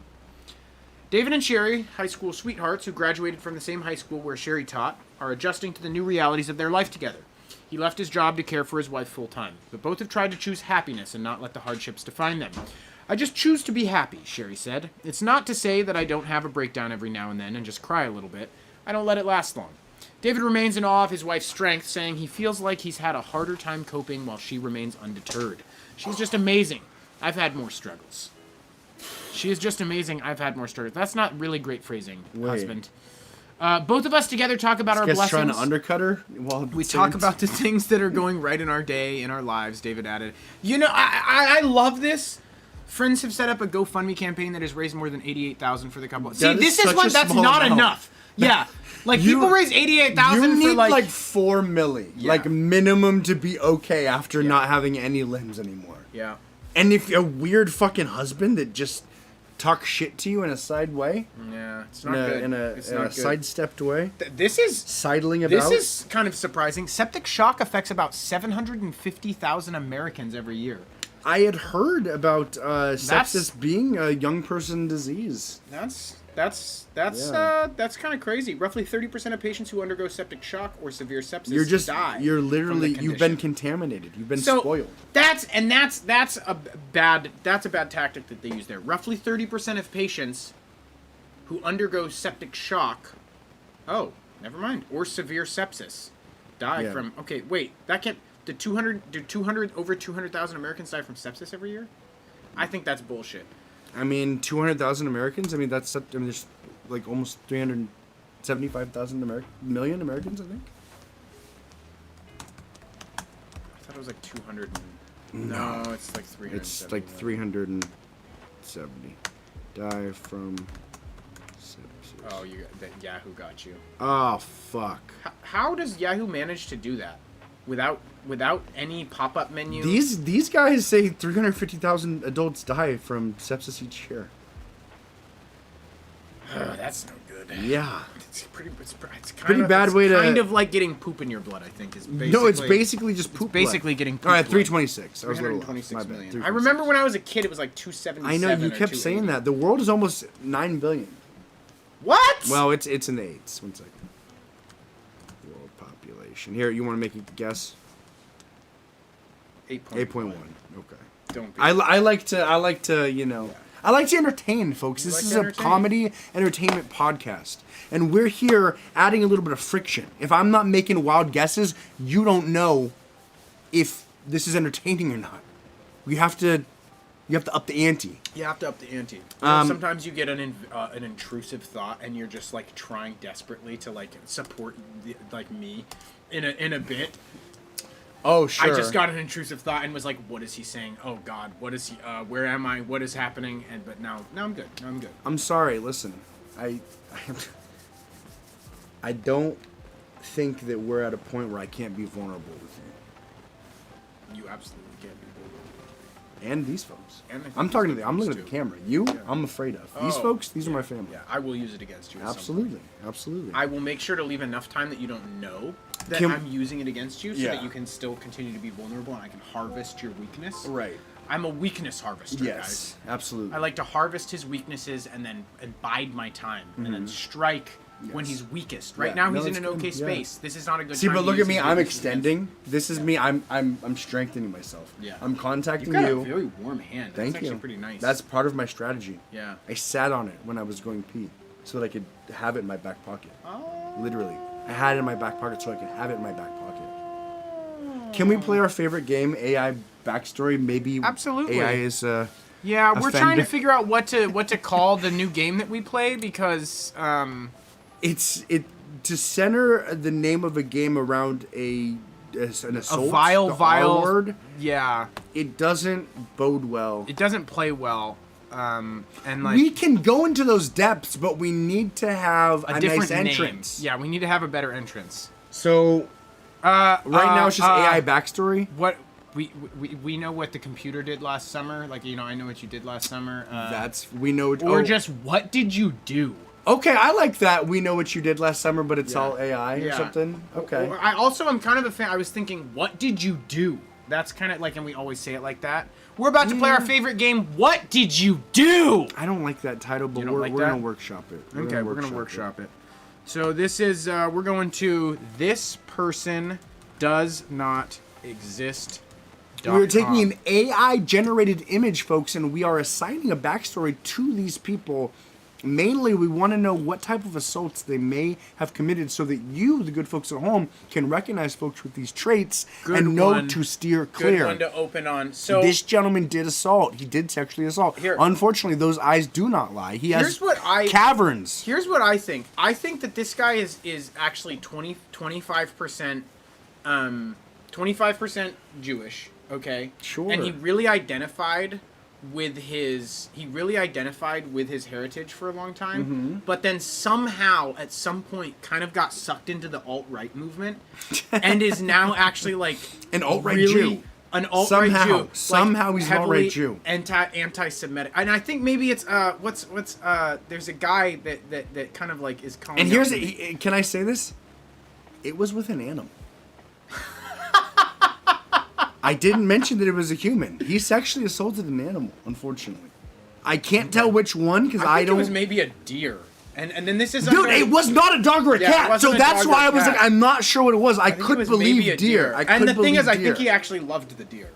David and Sherry, high school sweethearts who graduated from the same high school where Sherry taught, are adjusting to the new realities of their life together. He left his job to care for his wife full-time, but both have tried to choose happiness and not let the hardships define them. I just choose to be happy, Sherry said. It's not to say that I don't have a breakdown every now and then and just cry a little bit. I don't let it last long. David remains in awe of his wife's strength, saying he feels like he's had a harder time coping while she remains undeterred. She's just amazing. I've had more struggles. She is just amazing. I've had more struggles. That's not really great phrasing, husband. Both of us together talk about our blessings. Trying to undercut her? We talk about the things that are going right in our day, in our lives, David added. You know, I love this. Friends have set up a GoFundMe campaign that has raised more than $88,000 for the couple. See, this is one that's not enough. Yeah. Like, people raise $88,000 for, You need, like $4 million. Yeah. Like, minimum to be okay after not having any limbs anymore. Yeah. And if you're a weird fucking husband that just talks shit to you in a side way. Yeah, it's not good. In a sidestepped way. This is... Sidling about. This is kind of surprising. Septic shock affects about 750,000 Americans every year. I had heard about sepsis being a young person disease. That's kind of crazy. Roughly 30% of patients who undergo septic shock or severe sepsis die. You're literally you've been contaminated. You've been spoiled. That's a bad tactic that they use there. Roughly 30% of patients who undergo septic shock, never mind, or severe sepsis die from. Okay, wait, that can't. Over 200,000 Americans die from sepsis every year? I think that's bullshit. I mean, 200,000 Americans. I mean, there's like almost 375,000 million Americans. I think. I thought it was like 200. No, it's like 300. It's like 370 die from sepsis. Oh, that Yahoo got you. Oh fuck! How does Yahoo manage to do that without any pop-up menu? These guys say 350,000 adults die from sepsis each year. That's no good. Yeah. It's pretty bad way to... kind of like getting poop in your blood, I think. Is basically, no, it's basically just poop basically getting poop All right, blood. 326. I was a little off. My bad. Million. I remember when I was a kid, it was like 277. I know, you kept saying that. The world is almost 9 billion. What? Well, it's in the 8s. 1 second. World population. Here, you want to make a guess? 8.1. Okay. Don't be. I like to, you know... Yeah. I like to entertain, folks. This is a comedy entertainment podcast. And we're here adding a little bit of friction. If I'm not making wild guesses, you don't know if this is entertaining or not. You have to up the ante. You have to up the ante. Sometimes you get an intrusive thought, and you're just like trying desperately to like support me in a bit. Oh, sure. I just got an intrusive thought and was like, what is he saying? Oh, God, what is he, where am I? What is happening? But now I'm good. Now I'm good. I'm sorry. Listen, I don't think that we're at a point where I can't be vulnerable with you. You absolutely can't be vulnerable. And these folks. I'm talking to I'm looking at the camera. You, yeah. I'm afraid of. These folks, these are my family. Yeah, I will use it against you. Absolutely. Absolutely. I will make sure to leave enough time that you don't know that I'm using it against you, so that you can still continue to be vulnerable and I can harvest your weakness. Right. I'm a weakness harvester, yes, guys. Absolutely. I like to harvest his weaknesses and then bide my time and then strike when he's weakest. Right now he's in an okay space. This is not a good time. See, but look at me. I'm extending. This is me. I'm strengthening myself. Yeah. I'm contacting you. You. Got a very warm hand. That's Thank you. Actually pretty nice. That's part of my strategy. Yeah. I sat on it when I was going pee so that I could have it in my back pocket. Oh. Literally. I had it in my back pocket so I could have it in my back pocket. Can we play our favorite game, AI Backstory? Maybe absolutely. AI is yeah, we're trying to figure out what to call the new game that we play because it's to center the name of a game around an assault, a vile word. Yeah, it doesn't bode well. It doesn't play well. And like we can go into those depths, but we need to have a nice entrance. Yeah, we need to have a better entrance. So right now it's just AI Backstory. What we know what the computer did last summer. Like, you know, I know what you did last summer. We know. Or just what did you do? Okay, I like that. We know what you did last summer, but it's Yeah. all AI or something. Okay. I also am kind of a fan. I was thinking, what did you do? That's kind of like, and we always say it like that. We're about to play our favorite game. What did you do? I don't like that title, but we're gonna workshop it. We're gonna workshop it. So this is we're going to this person does not exist. We're taking an AI generated image, folks, and we are assigning a backstory to these people. Mainly, we want to know what type of assaults they may have committed so that you, the good folks at home, can recognize folks with these traits and know to steer clear. Good one to open on. So this gentleman did assault. He did sexually assault. Unfortunately, those eyes do not lie. He has caverns. Here's what I think. I think that this guy is actually 25% 25% Jewish, okay? Sure. And he really identified with his heritage for a long time, but then somehow at some point kind of got sucked into the alt-right movement and is now actually like an alt-right Jew. An alt-right Jew. Somehow he's an alt-right Jew. Anti-Semitic. And I think maybe it's there's a guy that kind of like is calling. And can I say this? It was with an animal. I didn't mention that it was a human. He sexually assaulted an animal, unfortunately. I can't tell which one because I don't. It was maybe a deer. And then this is dude. It was not a dog or a cat, so that's why I was like, I'm not sure what it was. I couldn't believe deer. And the thing is, I think he actually loved the deer.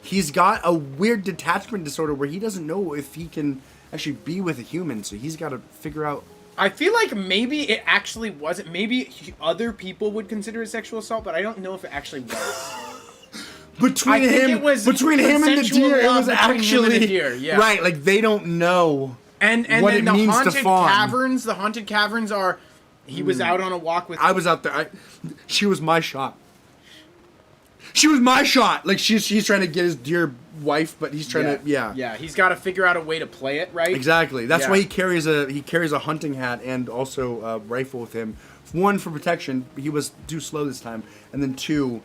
He's got a weird detachment disorder where he doesn't know if he can actually be with a human, so he's got to figure out. I feel like maybe it actually wasn't. Maybe other people would consider it sexual assault, but I don't know if it actually was. Between him and the deer, it was actually right. Like they don't know. And what then it means to fawn. The haunted caverns are. He was out on a walk with. I was out there. She was my shot. She was my shot. Like she's trying to get his dear wife, but he's trying to. Yeah, he's got to figure out a way to play it right. Exactly. That's why he carries a hunting hat and also a rifle with him. One for protection. He was too slow this time, and then two.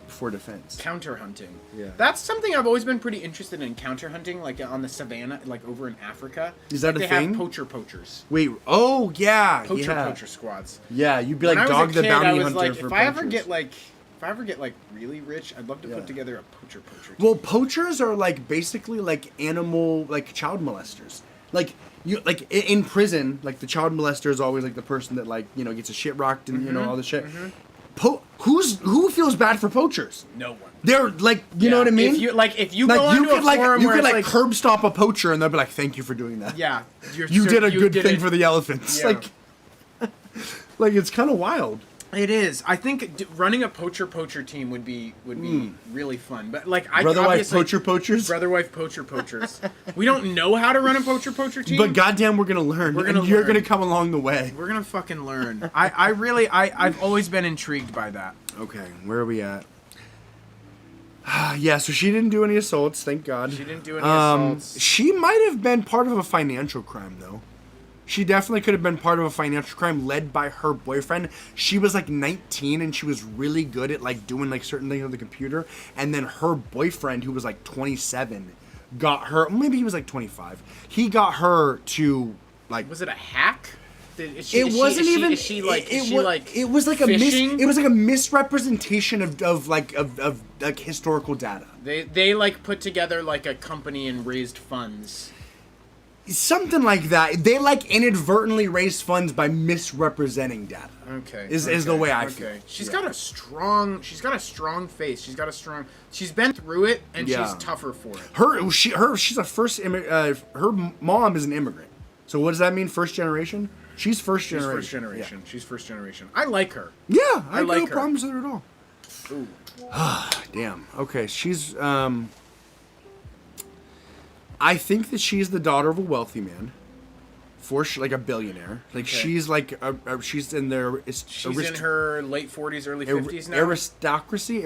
For defense. Counter hunting. Yeah. That's something I've always been pretty interested in, counter hunting, like on the savannah, like over in Africa. Is that a thing? They have poachers. Wait, oh yeah. Poacher squads. Yeah, you'd be like Dog the Bounty Hunter like, for if I ever get like really rich, I'd love to put together a poacher team. Well, poachers are like basically like animal like child molesters. Like you like in prison, like the child molester is always like the person that like, you know, gets a shit rocked and all this shit. Who feels bad for poachers? No one. They're like, you know what I mean? If you go onto a forum you where could it's like curb stop a poacher and they'll be like, "Thank you for doing that." Yeah, you did a good thing for the elephants. Yeah. Like it's kind of wild. It is. I think running a poacher team would be really fun. But like, Brotherwife poachers. Brotherwife poachers. We don't know how to run a poacher team. But goddamn, we're gonna learn. You're gonna come along the way. We're gonna fucking learn. I've always been intrigued by that. Okay, where are we at? Yeah, so she didn't do any assaults, thank God. She didn't do any assaults. She might have been part of a financial crime, though. She definitely could have been part of a financial crime led by her boyfriend. She was like 19 and she was really good at like doing like certain things on the computer. And then her boyfriend, who was like 27, got her. Maybe he was like 25. He got her to like. Was it a hack? It was like a misrepresentation of historical data. They like put together like a company and raised funds. Something like that. They like inadvertently raised funds by misrepresenting data. Okay. Is the way I feel. She's got a strong face. She's been through it and she's tougher for it. She's a first her mom is an immigrant. So what does that mean? First generation? She's first generation. Yeah. She's first generation. I like her. Yeah, I have like no her. problems with her at all. Ooh. Damn. Okay, she's I think that she's the daughter of a wealthy man, like a billionaire. Like she's like she's in their. She's in her late 40s, early 50s now. Aristocracy.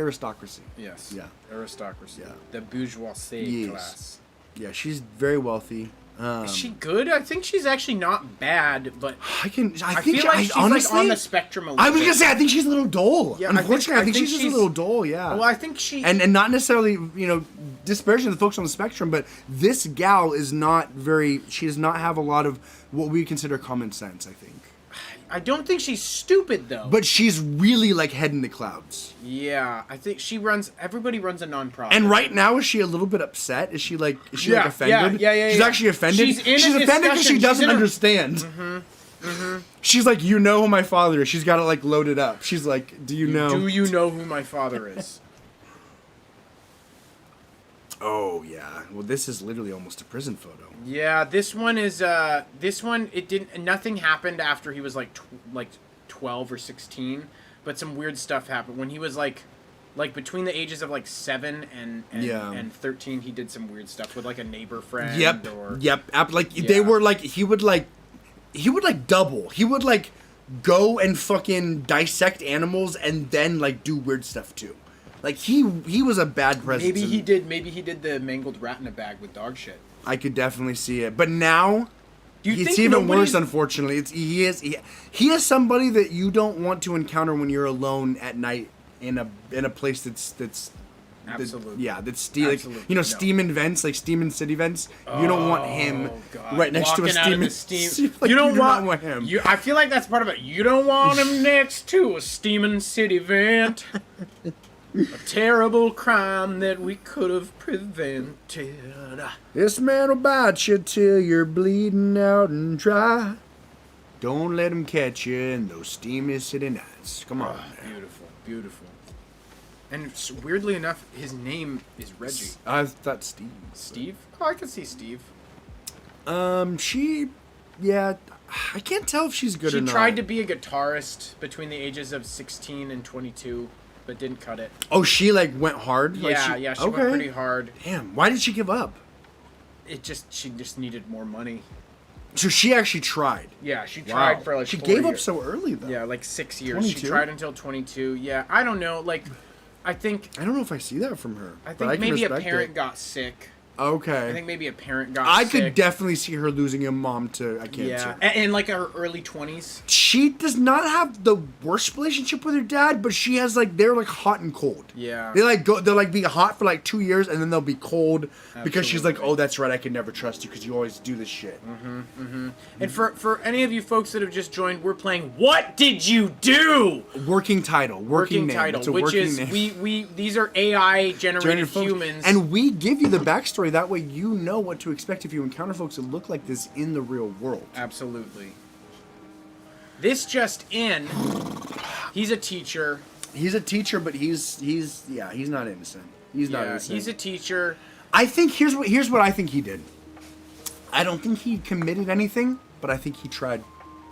Yes. Yeah. Aristocracy. Yeah. The bourgeoisie class. Yeah, she's very wealthy. Is she good? I think she's actually not bad, but I feel like she's honestly, like on the spectrum a little I was gonna say I think she's a little dull. Yeah, unfortunately, I think she's just a little dull. Yeah. Well, I think she and not necessarily disparaging the folks on the spectrum, but this gal is not very. She does not have a lot of what we consider common sense, I think. I don't think she's stupid though. But she's really like head in the clouds. Yeah, I think everybody runs a nonprofit. And right now, is she a little bit upset? Is she like offended? Yeah. She's actually offended. She's offended because she doesn't understand. She's like, you know who my father is. She's got it like loaded up. She's like, do you know who my father is? Oh yeah. Well, this is literally almost a prison photo. Yeah, this one it didn't. Nothing happened after he was like 12 or 16, but some weird stuff happened when he was like between the ages of like 7 and 13. He did some weird stuff with like a neighbor friend. Yep. They were like he would double. He would like go and fucking dissect animals and then like do weird stuff too. Like he was a bad president. Maybe he did the mangled rat in a bag with dog shit. I could definitely see it. But now it's even worse, unfortunately. He is somebody that you don't want to encounter when you're alone at night in a place that's absolutely. That's steam vents, like steam and city vents. You don't want him right next to a steam. You don't want him. I feel like that's part of it. You don't want him next to a steaming city vent. A terrible crime that we could have prevented. This man will bite you till you're bleeding out and dry. Don't let him catch you in those steamy city nights. Come on. Beautiful. And weirdly enough, his name is Reggie. I thought Steve. Steve? Oh, I can see Steve. I can't tell if she's good or not. She tried to be a guitarist between the ages of 16 and 22. But didn't cut it. Oh, she like went hard? She went pretty hard. Damn, why did she give up? She just needed more money. So she actually tried? Yeah, she tried for like She 4 gave years. up so early though. Yeah, like 6 years. 22? She tried until 22. Yeah, I don't know. Like, I don't know if I see that from her. I think maybe a parent got sick. Okay. I think maybe a parent got sick. I could definitely see her losing a mom to a cancer. Yeah, and like her early 20s. She does not have the worst relationship with her dad, but she has like they're like hot and cold. Yeah. They'll like be hot for like 2 years and then they'll be cold because she's like, oh, that's right, I can never trust you because you always do this shit. And for any of you folks that have just joined, we're playing What Did You Do? Working title, working name. Title, which is name. These are AI generated humans, and we give you the backstory. That way you know what to expect if you encounter folks that look like this in the real world. Absolutely. This just in, he's a teacher. He's a teacher, but he's not innocent. He's not innocent. He's a teacher. I think here's what I think he did. I don't think he committed anything, but I think he tried.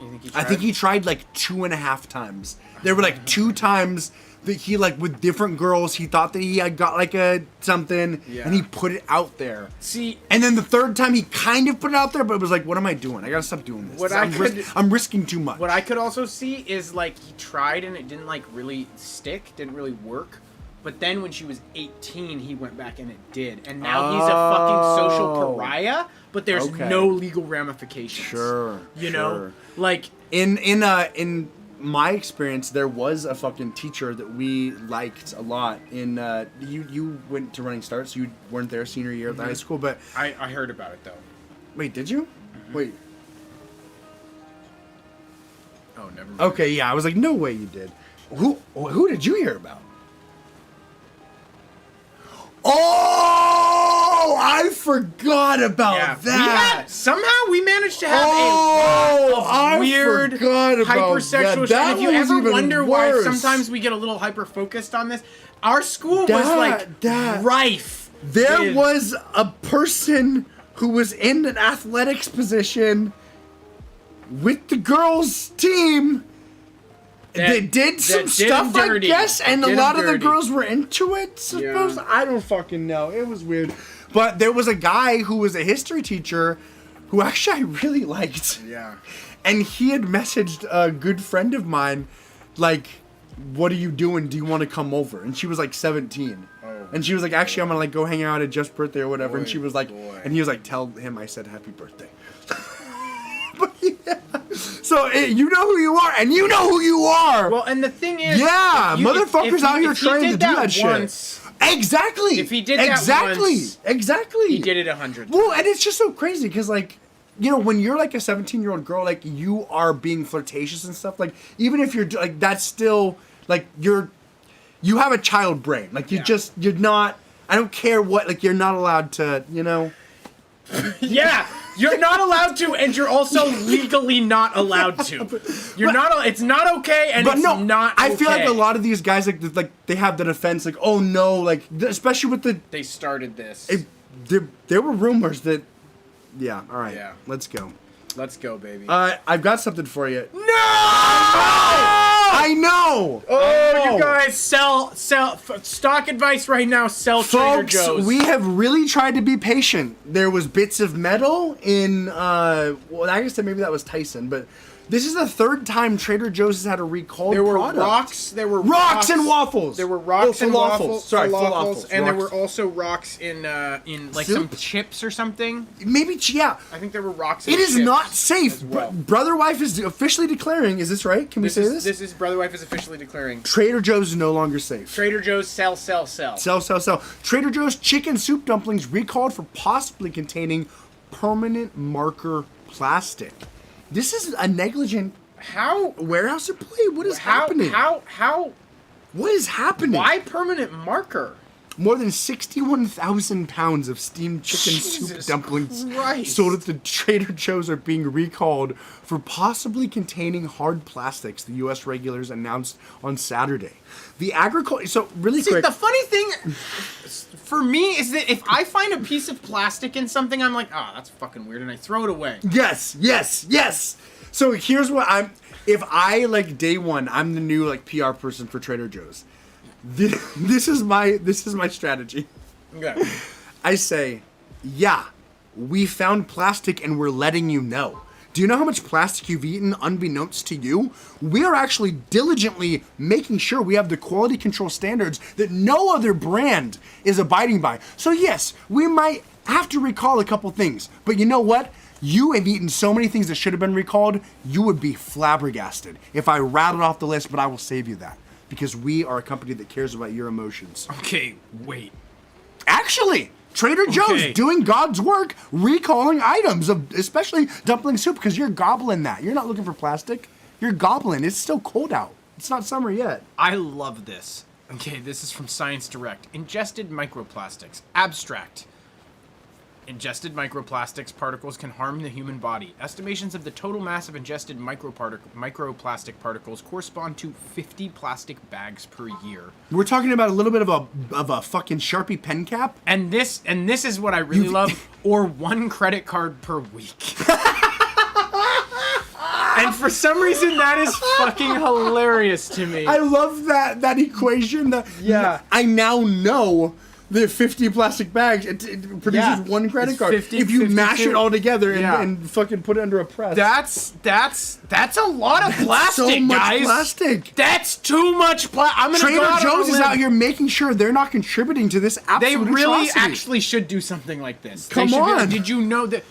You think he tried? I think he tried like 2.5 times. There were like 2 times that he like with different girls. He thought that he had got like a something, and he put it out there. See, and then the 3rd time he kind of put it out there, but it was like, what am I doing? I gotta stop doing this. I'm risking too much. What I could also see is like he tried and it didn't like really stick, didn't really work. But then when she was 18, he went back and it did. And now he's a fucking social pariah, but there's no legal ramifications. Sure. You know? Like in my experience, there was a fucking teacher that we liked a lot. You went to Running Start, so you weren't there senior year of the high school, but I heard about it though. Wait, did you? Wait. Oh, never mind. Okay, yeah, I was like, no way you did. Who did you hear about? Oh, I forgot about that. Somehow we managed to have a lot of weird hypersexual shit. If you ever wonder why sometimes we get a little hyper focused on this, our school was like rife. There was a person who was in an athletics position with the girls' team. They did some stuff, I guess, and a lot of the girls were into it, suppose. I don't fucking know. It was weird. But there was a guy who was a history teacher who actually I really liked. Yeah. And he had messaged a good friend of mine, like, what are you doing? Do you want to come over? And she was like 17. Oh, and she was like, actually, I'm going to like go hang out at Just Birthday or whatever. And she was like, and he was like, tell him I said happy birthday. But yeah. So you know who you are, and you know who you are. Well, and the thing is, motherfuckers out here trying to do that shit. Exactly. If he did that once, exactly. he did it 100 times. Well, and it's just so crazy because, like, you know, when you're like a 17-year-old girl, like, you are being flirtatious and stuff. Like, even if you're like, that's still like you have a child brain. Like, you're not. I don't care what. Like, you're not allowed to. You know. Yeah, you're not allowed to, and you're also legally not allowed to. You're not. It's not okay, and But it's no, not. I feel like okay. a lot of these guys like they have the defense, like, oh no, like especially with the They started this. there were rumors that. Yeah. All right. Yeah. Let's go. Let's go, baby. I've got something for you. No! I know. Oh, you guys sell stock advice right now. Sell Trader Folks, Joe's. we have really tried to be patient. There was bits of metal in, well, I guess maybe that was Tyson, but this is the third time Trader Joe's has had a recalled There were product. rocks. There were Rocks and waffles. There were rocks and waffles. Sorry, falafels, and there Rocks. were also rocks in like Soup? some chips or something. Maybe, yeah. I think there were rocks. In It is chips not safe. as well. Brotherwife is officially declaring, is this right? Can we say this? This is Brotherwife is officially declaring. Trader Joe's is no longer safe. Trader Joe's sell. Sell. Trader Joe's chicken soup dumplings recalled for possibly containing permanent marker plastic. This is a negligent How? warehouse employee. What is happening? How? What is happening? Why permanent marker? More than 61,000 pounds of steamed chicken soup Jesus dumplings Christ. sold at the Trader Joe's are being recalled for possibly containing hard plastics, the U.S. regulators announced on Saturday. The agriculture... So, really See, quick... the funny thing for me is that if I find a piece of plastic in something, I'm like, that's fucking weird, and I throw it away. Yes. So here's what I'm... If I, like, day one, I'm the new, like, PR person for Trader Joe's. This is my strategy. Okay. I say, yeah, we found plastic and we're letting you know. Do you know how much plastic you've eaten unbeknownst to you? We are actually diligently making sure we have the quality control standards that no other brand is abiding by. So yes, we might have to recall a couple things, but you know what? You have eaten so many things that should have been recalled, you would be flabbergasted if I rattled off the list, but I will save you that. Because we are a company that cares about your emotions. Okay, wait. Actually, Trader Joe's Okay. doing God's work, recalling items of especially dumpling soup because you're gobbling that. You're not looking for plastic. You're gobbling. It's still cold out. It's not summer yet. I love this. Okay, this is from Science Direct. Ingested microplastics. Abstract. Ingested microplastics particles can harm the human body. Estimations of the total mass of ingested microplastic particles correspond to 50 plastic bags per year. We're talking about a little bit of a fucking Sharpie pen cap. And this is what I really love, or 1 credit card per week. And for some reason that is fucking hilarious to me. I love that equation. Yeah. I now know the 50 plastic bags. It produces 1 credit It's card. 50, if you 52. mash it all together Yeah. and fucking put it under a press. That's a lot of plastic, so much guys. plastic. That's too much plastic. I'm gonna go Trader out on a Joe's is limb. out here making sure they're not contributing to this absolute They really atrocity. actually should do something like this. Come They should be on. like, did you know that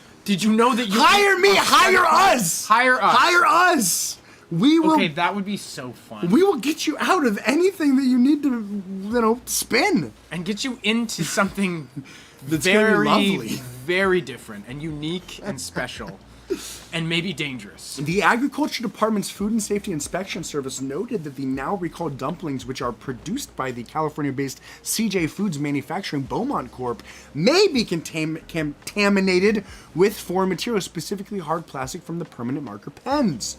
you Hire me! Hire us! Hire us. Hire us! We will. Okay, that would be so fun. We will get you out of anything that you need to, spin. And get you into something That's gonna be very, lovely. very different and unique and special. And maybe dangerous. The Agriculture Department's Food and Safety Inspection Service noted that the now recalled dumplings, which are produced by the California-based CJ Foods Manufacturing Beaumont Corp., may be contaminated with foreign materials, specifically hard plastic from the permanent marker pens.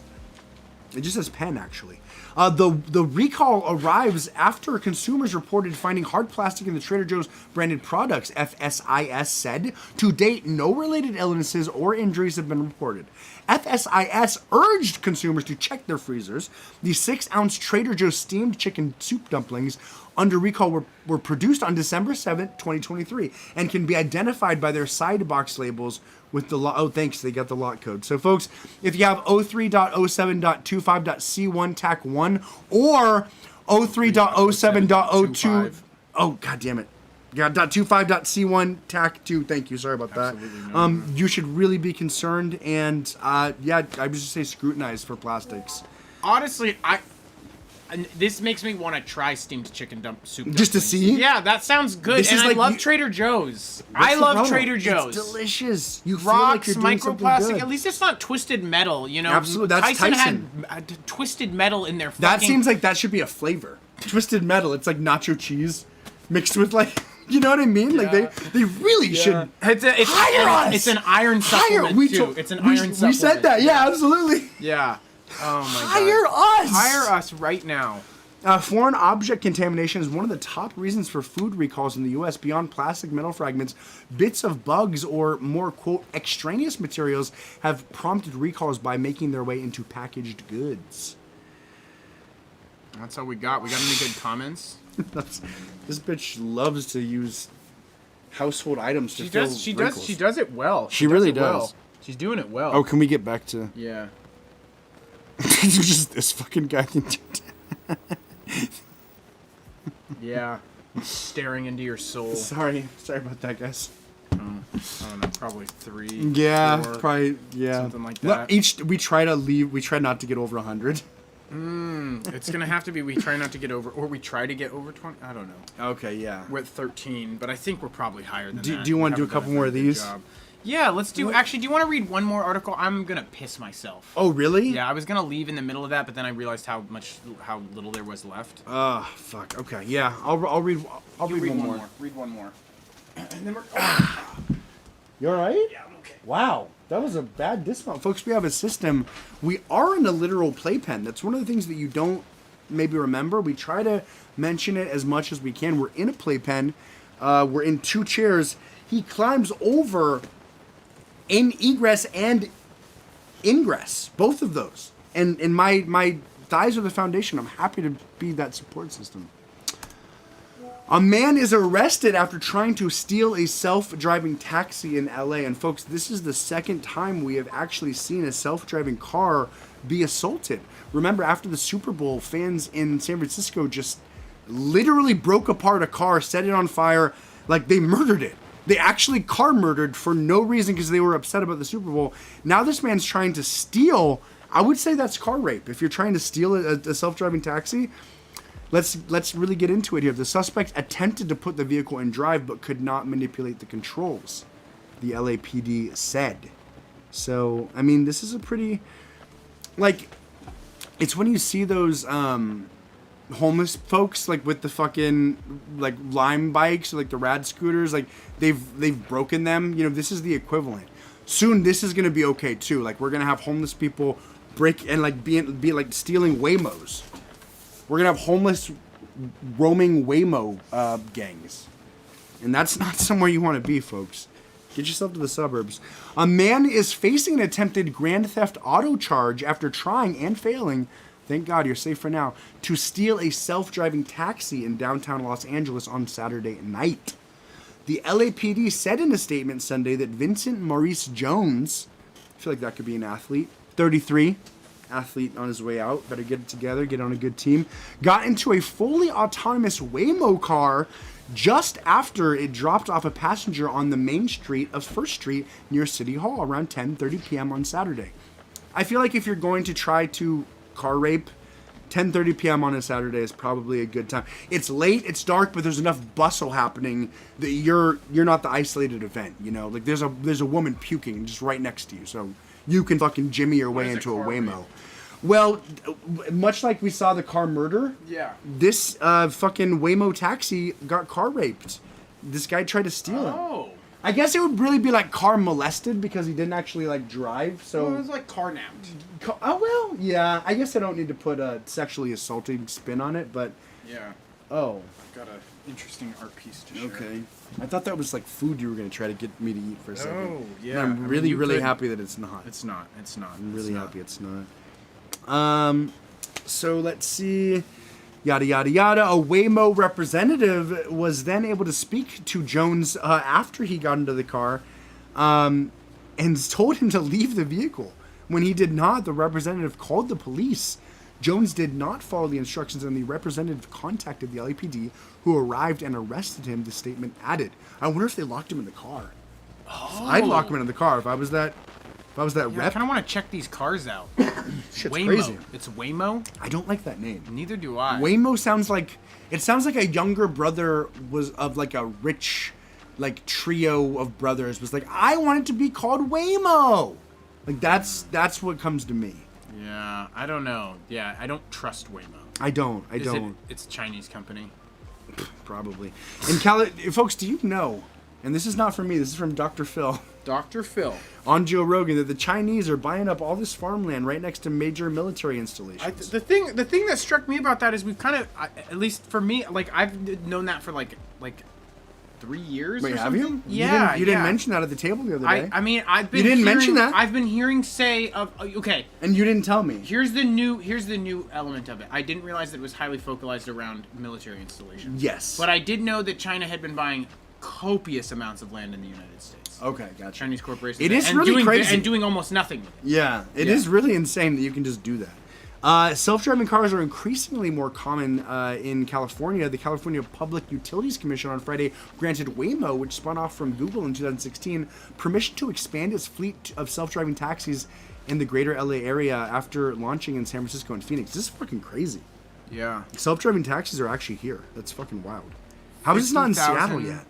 It just says pen, actually. The recall arrives after consumers reported finding hard plastic in the Trader Joe's branded products, FSIS said. To date, no related illnesses or injuries have been reported. FSIS urged consumers to check their freezers. The 6-ounce Trader Joe's steamed chicken soup dumplings under recall were produced on December 7th, 2023, and can be identified by their side box labels with the oh, thanks, they got the lot code. So, folks, if you have 03.07.25.C1 TAC 1 or 03.07.02, oh, god damn it. Yeah, .25.C1 TAC 2. Thank you. Sorry about that. You should really be concerned and, I would just say scrutinize for plastics. Honestly, And this makes me want to try steamed chicken soup. Just to see? Yeah, that sounds good. This and is I like love you- Trader Joe's. What's I the love problem? Trader Joe's. It's delicious. You feel like Rocks, you're doing something microplastic. good. At least it's not twisted metal. You know, Absolutely, that's Tyson. had twisted metal in their. That fucking... seems like that should be a flavor. Twisted metal. It's like nacho cheese mixed with like, you know what I mean? Like they really should It's hire us. It's an iron supplement too. It's an iron supplement. We said that. Yeah, absolutely. Yeah. Oh my god. Hire us. Hire us right now. Foreign object contamination is one of the top reasons for food recalls in the U.S. Beyond plastic, metal fragments, bits of bugs, or more, quote, extraneous materials have prompted recalls by making their way into packaged goods. That's all we got. We got any good comments? This bitch loves to use household items to fill wrinkles. She does it well. She really it does. well. She's doing it well. Oh, can we get back to... Yeah. Just this fucking guy can do that. Yeah. Staring into your soul. Sorry about that, guys. I don't know, probably 3. Yeah, 4, probably, yeah. something like Look, that. we try not to get over 100. It's gonna have to be. We try not to get over, or we try to get over 20. I don't know. Okay, yeah. We're at 13, but I think we're probably higher than that. Do you want to do a We haven't couple done more very of good these? job. Yeah, let's do. Actually, do you want to read one more article? I'm gonna piss myself. Oh, really? Yeah, I was gonna leave in the middle of that, but then I realized how little there was left. Fuck. Okay, yeah. I'll read one more. Read one more. And then we're. You all right? Yeah, I'm okay. Wow, that was a bad dismount. Folks, we have a system. We are in a literal playpen. That's one of the things that you don't maybe remember. We try to mention it as much as we can. We're in a playpen. We're in 2 chairs. He climbs over in egress and ingress, both of those. And my thighs are the foundation. I'm happy to be that support system. A man is arrested after trying to steal a self-driving taxi in LA. And folks, this is the second time we have actually seen a self-driving car be assaulted. Remember, after the Super Bowl, fans in San Francisco just literally broke apart a car, set it on fire, like they murdered it. They actually car murdered for no reason because they were upset about the Super Bowl. Now this man's trying to steal. I would say that's car rape. If you're trying to steal a self-driving taxi, let's really get into it here. The suspect attempted to put the vehicle in drive but could not manipulate the controls, the LAPD said. So, I mean, this is a pretty, like, it's when you see those homeless folks, like, with the fucking, like, Lime bikes or, like, the rad scooters, like, they've broken them. You know, this is the equivalent. Soon this is going to be okay, too. Like, we're going to have homeless people break and, like, be like, stealing Waymos. We're going to have homeless roaming Waymo gangs. And that's not somewhere you want to be, folks. Get yourself to the suburbs. A man is facing an attempted Grand Theft Auto charge after trying and failing, thank God you're safe for now, to steal a self-driving taxi in downtown Los Angeles on Saturday night. The LAPD said in a statement Sunday that Vincent Maurice Jones, I feel like that could be an athlete, 33, athlete on his way out, better get it together, get on a good team, got into a fully autonomous Waymo car just after it dropped off a passenger on the main street of First Street near City Hall around 10:30 p.m. on Saturday. I feel like if you're going to try to car rape, 10:30 p.m. on a Saturday is probably a good time. It's late, it's dark, but there's enough bustle happening that you're not the isolated event, you know? Like there's a woman puking just right next to you, so you can fucking jimmy your way into a Waymo. Well, much like we saw the car murder, Yeah. this fucking Waymo taxi got car raped. This guy tried to steal it. Oh. I guess it would really be like car molested because he didn't actually like drive. So Well, it was like car napped. Oh well, yeah. I guess I don't need to put a sexually assaulting spin on it, but Yeah. oh, I've got an interesting art piece to share. okay. I thought that was like food you were gonna try to get me to eat for a second. Oh, yeah. And I I'm mean, really, you really could- happy that it's not. It's not. It's not. I'm really It's not. happy it's not. So let's see. Yada, yada, yada. A Waymo representative was then able to speak to Jones after he got into the car and told him to leave the vehicle. When he did not, the representative called the police. Jones did not follow the instructions, and the representative contacted the LAPD, who arrived and arrested him, the statement added. I wonder if they locked him in the car. Oh. I'd lock him in the car if I was that Yeah, I rep. kind of want to check these cars out. shit's Waymo. crazy. It's Waymo? I don't like that name. Neither do I. Waymo sounds like a younger brother was of like a rich like trio of brothers was like, I want it to be called Waymo. Like that's what comes to me. Yeah, I don't know. Yeah, I don't trust Waymo. I don't. It's a Chinese company. Probably. And folks, do you know? And this is not from me. This is from Dr. Phil. Dr. Phil. On Joe Rogan, that the Chinese are buying up all this farmland right next to major military installations. The thing that struck me about that is we've kind of, at least for me, like I've known that for like 3 years. Wait, or have something. you? Yeah, You didn't mention that at the table the other day. I mean, I've been. You didn't mention that. I've been hearing say of okay. And you didn't tell me. Here's the new element of it. I didn't realize that it was highly focalized around military installations. Yes. But I did know that China had been buying copious amounts of land in the United States. Okay, gotcha. Chinese corporations. It is really crazy. And doing almost nothing with it. Yeah, it is really insane that you can just do that. Self-driving cars are increasingly more common in California. The California Public Utilities Commission on Friday granted Waymo, which spun off from Google in 2016, permission to expand its fleet of self-driving taxis in the greater LA area after launching in San Francisco and Phoenix. This is fucking crazy. Yeah. Self-driving taxis are actually here. That's fucking wild. How is this not in Seattle yet?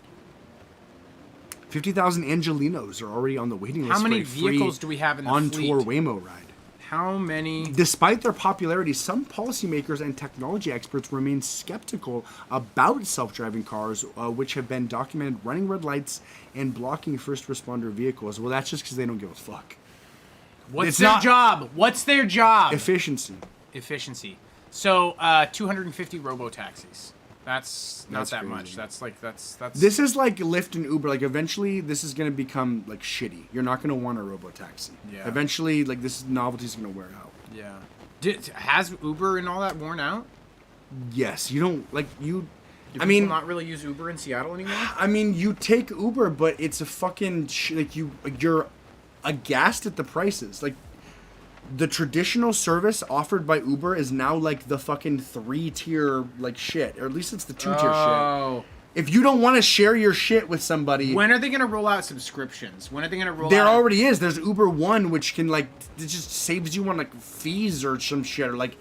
50,000 Angelinos are already on the waiting list. How many for a free vehicles do we have in the on-tour fleet? Waymo ride? How many? Despite their popularity, some policymakers and technology experts remain skeptical about self-driving cars, which have been documented running red lights and blocking first responder vehicles. Well, that's just because they don't give a fuck. What's their job? What's their job? Efficiency. So, 250 robo-taxis. That's not that crazy. much. That's. This is like Lyft and Uber. Like eventually, this is gonna become like shitty. You're not gonna want a robo taxi. Yeah. Eventually, like this novelty's gonna wear out. Yeah. Has Uber and all that worn out? Yes, you don't like you. Do people not really use Uber in Seattle anymore? I mean, you take Uber, but it's a fucking like you're aghast at the prices. Like the traditional service offered by Uber is now like the fucking 3-tier like shit, or at least it's the 2-tier shit. If you don't want to share your shit with somebody, when are they gonna roll out subscriptions? When are they gonna roll? There out... already is. There's Uber One, which can like it just saves you on like fees or some shit, or like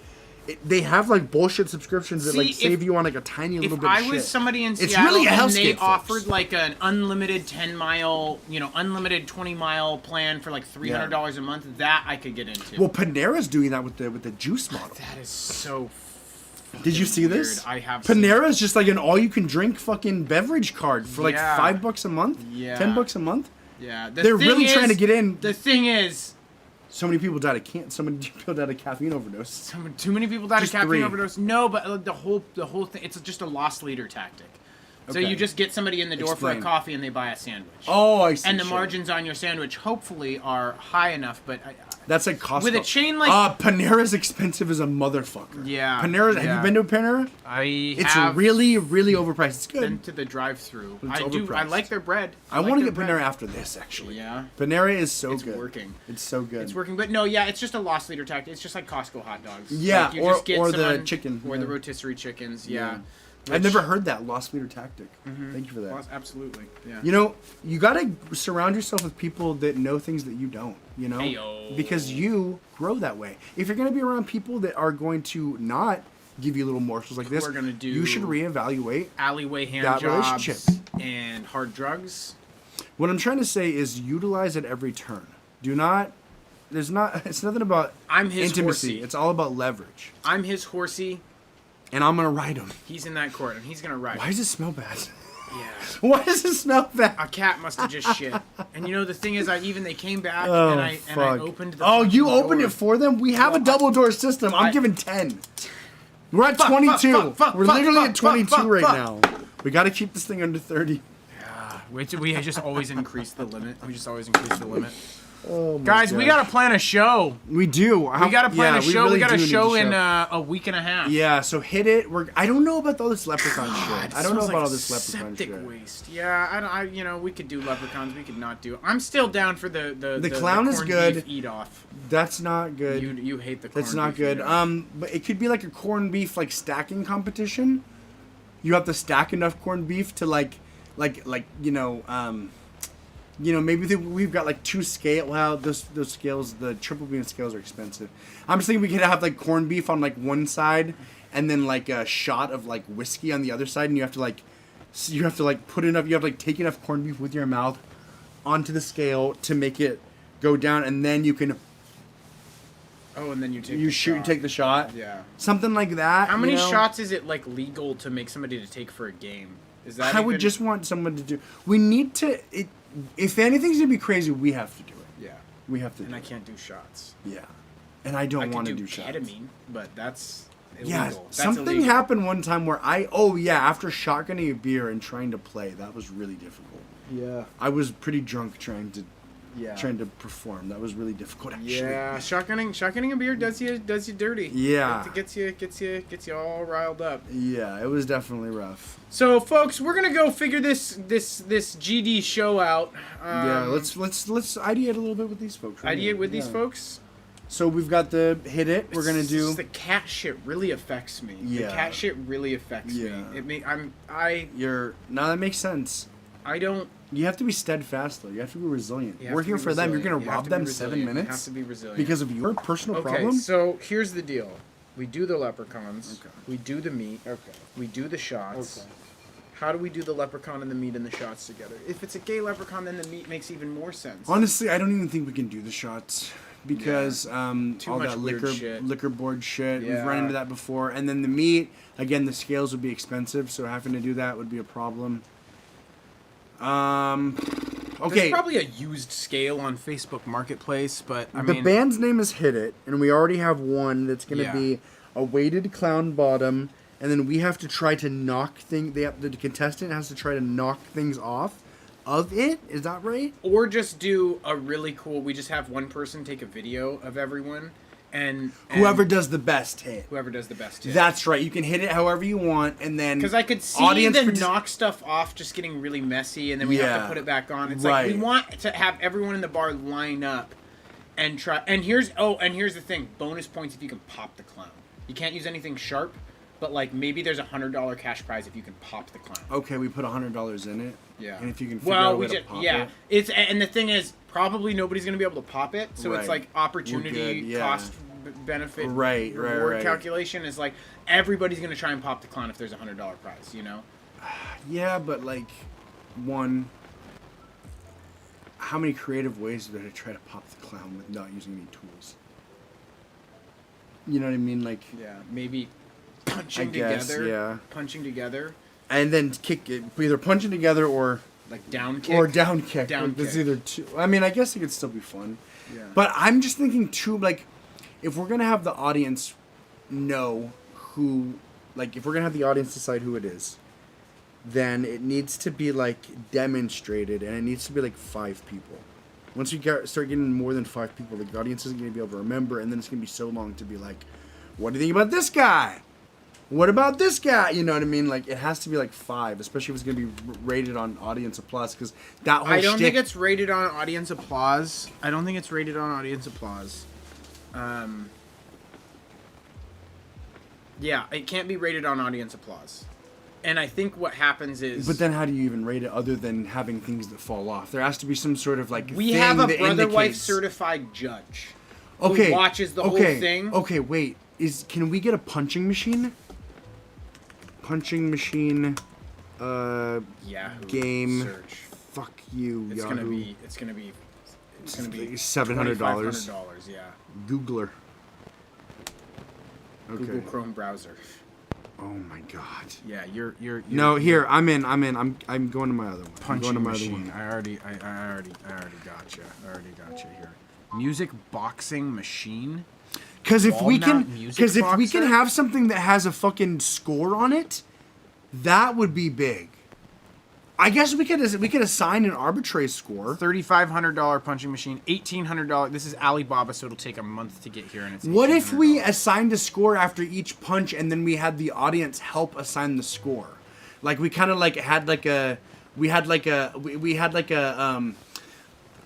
they have like bullshit subscriptions that like save you on like a tiny little bit of shit. If I was somebody in it's Seattle really a and they hellscape, offered like an unlimited 10-mile, unlimited 20-mile plan for like $300 a month, that I could get into. Well, Panera's doing that with the juice model. That is so. Did you see this? I have. Panera's just like an all-you-can-drink fucking beverage card for like $5 a month, $10 a month. Yeah, they're really trying to get in. The thing is. So many people died of So many people died of caffeine overdose. Too many people died of caffeine 3. overdose. No, but the whole thing, it's just a lost leader tactic. So you just get somebody in the door for a coffee and they buy a sandwich. Oh, I see. And the margins on your sandwich hopefully are high enough, but that's like Costco. with a chain like Panera's expensive as a motherfucker. Yeah. Panera's. Have you been to a Panera? It's really, really overpriced. It's good. Been to the drive-through. Overpriced. I like their bread. I want to get Panera after this, actually. Yeah. Panera is so it's good. It's working. It's so good. It's working, but no, it's just a lost leader tactic. It's just like Costco hot dogs. Yeah, like you just get or the chicken. or the rotisserie chickens. Yeah. I've never heard that lost leader tactic. Thank you for that. Absolutely. Yeah. You gotta surround yourself with people that know things that you don't. Hey-o. Because you grow that way. If you're gonna be around people that are going to not give you little morsels like this, you should reevaluate alleyway hand that jobs relationship and hard drugs. What I'm trying to say is utilize at every turn. Do not. It's nothing about I'm his intimacy. Horsey. It's all about leverage. I'm his horsey. And I'm gonna ride him. He's in that court, and he's gonna ride. Why does it smell bad? Yeah. Why does it smell bad? A cat must have just shit. And the thing is, they came back, and I opened the. Oh, you opened door. it for them? We have a double door system. I'm giving 10. We're at 22. We're literally at 22 right now. We got to keep this thing under 30. Yeah. We just always increase the limit. We just always increase the limit. Oh my Guys, gosh. we gotta plan a show. We do. We gotta plan a show. Really we got a do show need in a week and a half. Yeah, so hit it. I don't know about all this leprechaun shit. I don't know about all this leprechaun septic shit. waste. Yeah, we could do leprechauns. We could not do. I'm still down for the clown is corned good. beef eat off. That's not good. You hate the corned That's not beef good. eat-off. But it could be like a corned beef like stacking competition. You have to stack enough corned beef to maybe we've got like 2 scale. Well, those scales, the triple bean scales are expensive. I'm just thinking we could have like corned beef on like one side, and then like a shot of like whiskey on the other side, and you have to put enough. You have to like take enough corned beef with your mouth onto the scale to make it go down, and then you can. Oh, and then you take the shot. Yeah. Something like that. How many shots is it like legal to make somebody to take for a game? Is that? I would just want someone to do. We need to. If anything's gonna be crazy, we have to do it. Yeah. We have to. And do I it. can't do shots. Yeah. And I don't want to do shots. Ketamine, but that's illegal. Yeah. That's Something illegal. happened one time where after shotgunning a beer and trying to play, that was really difficult. Yeah. I was pretty drunk trying to perform. That was really difficult actually. Yeah, shotgunning a beer does you dirty. Yeah. It gets you all riled up. Yeah, it was definitely rough. So, folks, we're gonna go figure this GD show out. Yeah, let's ideate a little bit with these folks. These folks. So we've got the hit it. We're gonna do the cat shit. Really affects me. Yeah. The cat shit really affects me. That makes sense. I don't. You have to be steadfast though. You have to be resilient. Working for them, you're gonna rob them 7 minutes. You have to be resilient because of your personal problem. Okay, so here's the deal. We do the leprechauns. Okay. We do the meat. Okay. We do the shots. Okay. How do we do the leprechaun and the meat and the shots together? If it's a gay leprechaun, then the meat makes even more sense. Honestly, I don't even think we can do the shots because Too all much that weird shit. liquor board shit. Yeah. We've run into that before. And then the meat, again, the scales would be expensive, so having to do that would be a problem. Okay. There's probably a used scale on Facebook Marketplace, but I mean, the band's name is Hit It, and we already have one that's going to be a weighted clown bottom, and then we have to try to knock the contestant has to try to knock things off of it. Is that right? Or just do a really cool. We just have one person take a video of everyone, and whoever does the best hit. Whoever does the best hit. That's right. You can hit it however you want, and then because I could see the knock stuff off just getting really messy, and then we have to put it back on. It's like we want to have everyone in the bar line up and try. And here's the thing: bonus points if you can pop the clown. You can't use anything sharp, but like maybe there's $100 cash prize if you can pop the clown. Okay, we put $100 in it. Yeah. And if you can figure out a way to pop it. And the thing is, probably nobody's gonna be able to pop it, so it's like opportunity cost benefit reward calculation is like everybody's gonna try and pop the clown if there's $100 prize, you know? Yeah, but like how many creative ways are there to try to pop the clown with not using any tools? You know what I mean? Like maybe punching together. And then kick it, either punching together or like down kick. Or down kick. It's either two. I mean, I guess it could still be fun. Yeah. But I'm just thinking too, like, if we're gonna have the audience know who, like, if we're gonna have the audience decide who it is, then it needs to be like demonstrated, and it needs to be like 5 people. Once we start getting more than 5 people, the audience isn't gonna be able to remember, and then it's gonna be so long to be like, what do you think about this guy? What about this guy? You know what I mean? Like, it has to be like 5, especially if it's going to be rated on audience applause, because that whole I don't think it's rated on audience applause. Yeah, it can't be rated on audience applause. And I think what happens is... But then how do you even rate it other than having things that fall off? There has to be some sort of, like, we have a Brotherwife certified judge who watches the whole thing. Okay, wait. Can we get a punching machine? Punching machine, Yahoo game. Search. Fuck you, it's Yahoo. It's gonna be $700. Yeah. Googler. Okay. Google Chrome browser. Oh my god. Yeah, you're No, here I'm in. I'm going to my other one. Punching machine. I already got you. Here. Music boxing machine. Because if we can have something that has a fucking score on it, that would be big. I guess we could assign an arbitrary score. $3,500 punching machine, $1,800. This is Alibaba, so it'll take a month to get here, and it's. What if we assigned a score after each punch, and then we had the audience help assign the score? Like we kind of like had like a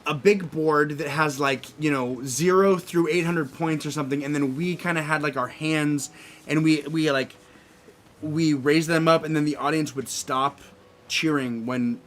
a big board that has like 0 through 800 points or something, and then we kind of had like our hands, and we raised them up, and then the audience would stop cheering when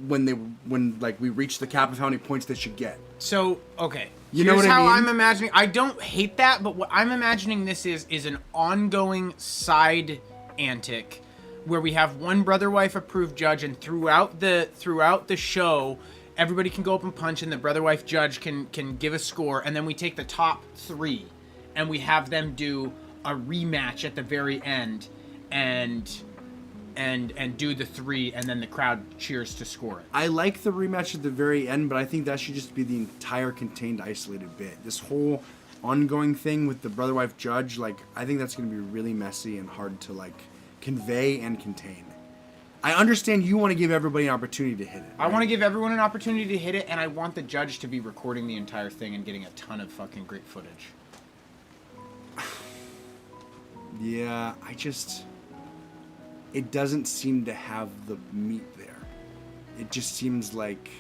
when like we reach the cap of how many points they should get. So, okay. You know what I how mean? I'm imagining. I don't hate that, but what I'm imagining this is an ongoing side antic where we have one brother-wife approved judge, and throughout the show, everybody can go up and punch, and the brother-wife judge can give a score, and then we take the top 3 and we have them do a rematch at the very end and do the 3, and then the crowd cheers to score it. I like the rematch at the very end, but I think that should just be the entire contained, isolated bit. This whole ongoing thing with the brother-wife judge, like, I think that's going to be really messy and hard to, like, convey and contain. I understand you want to give everybody an opportunity to hit it. Right? I want to give everyone an opportunity to hit it, and I want the judge to be recording the entire thing and getting a ton of fucking great footage. Yeah, it doesn't seem to have the meat there. It just seems like...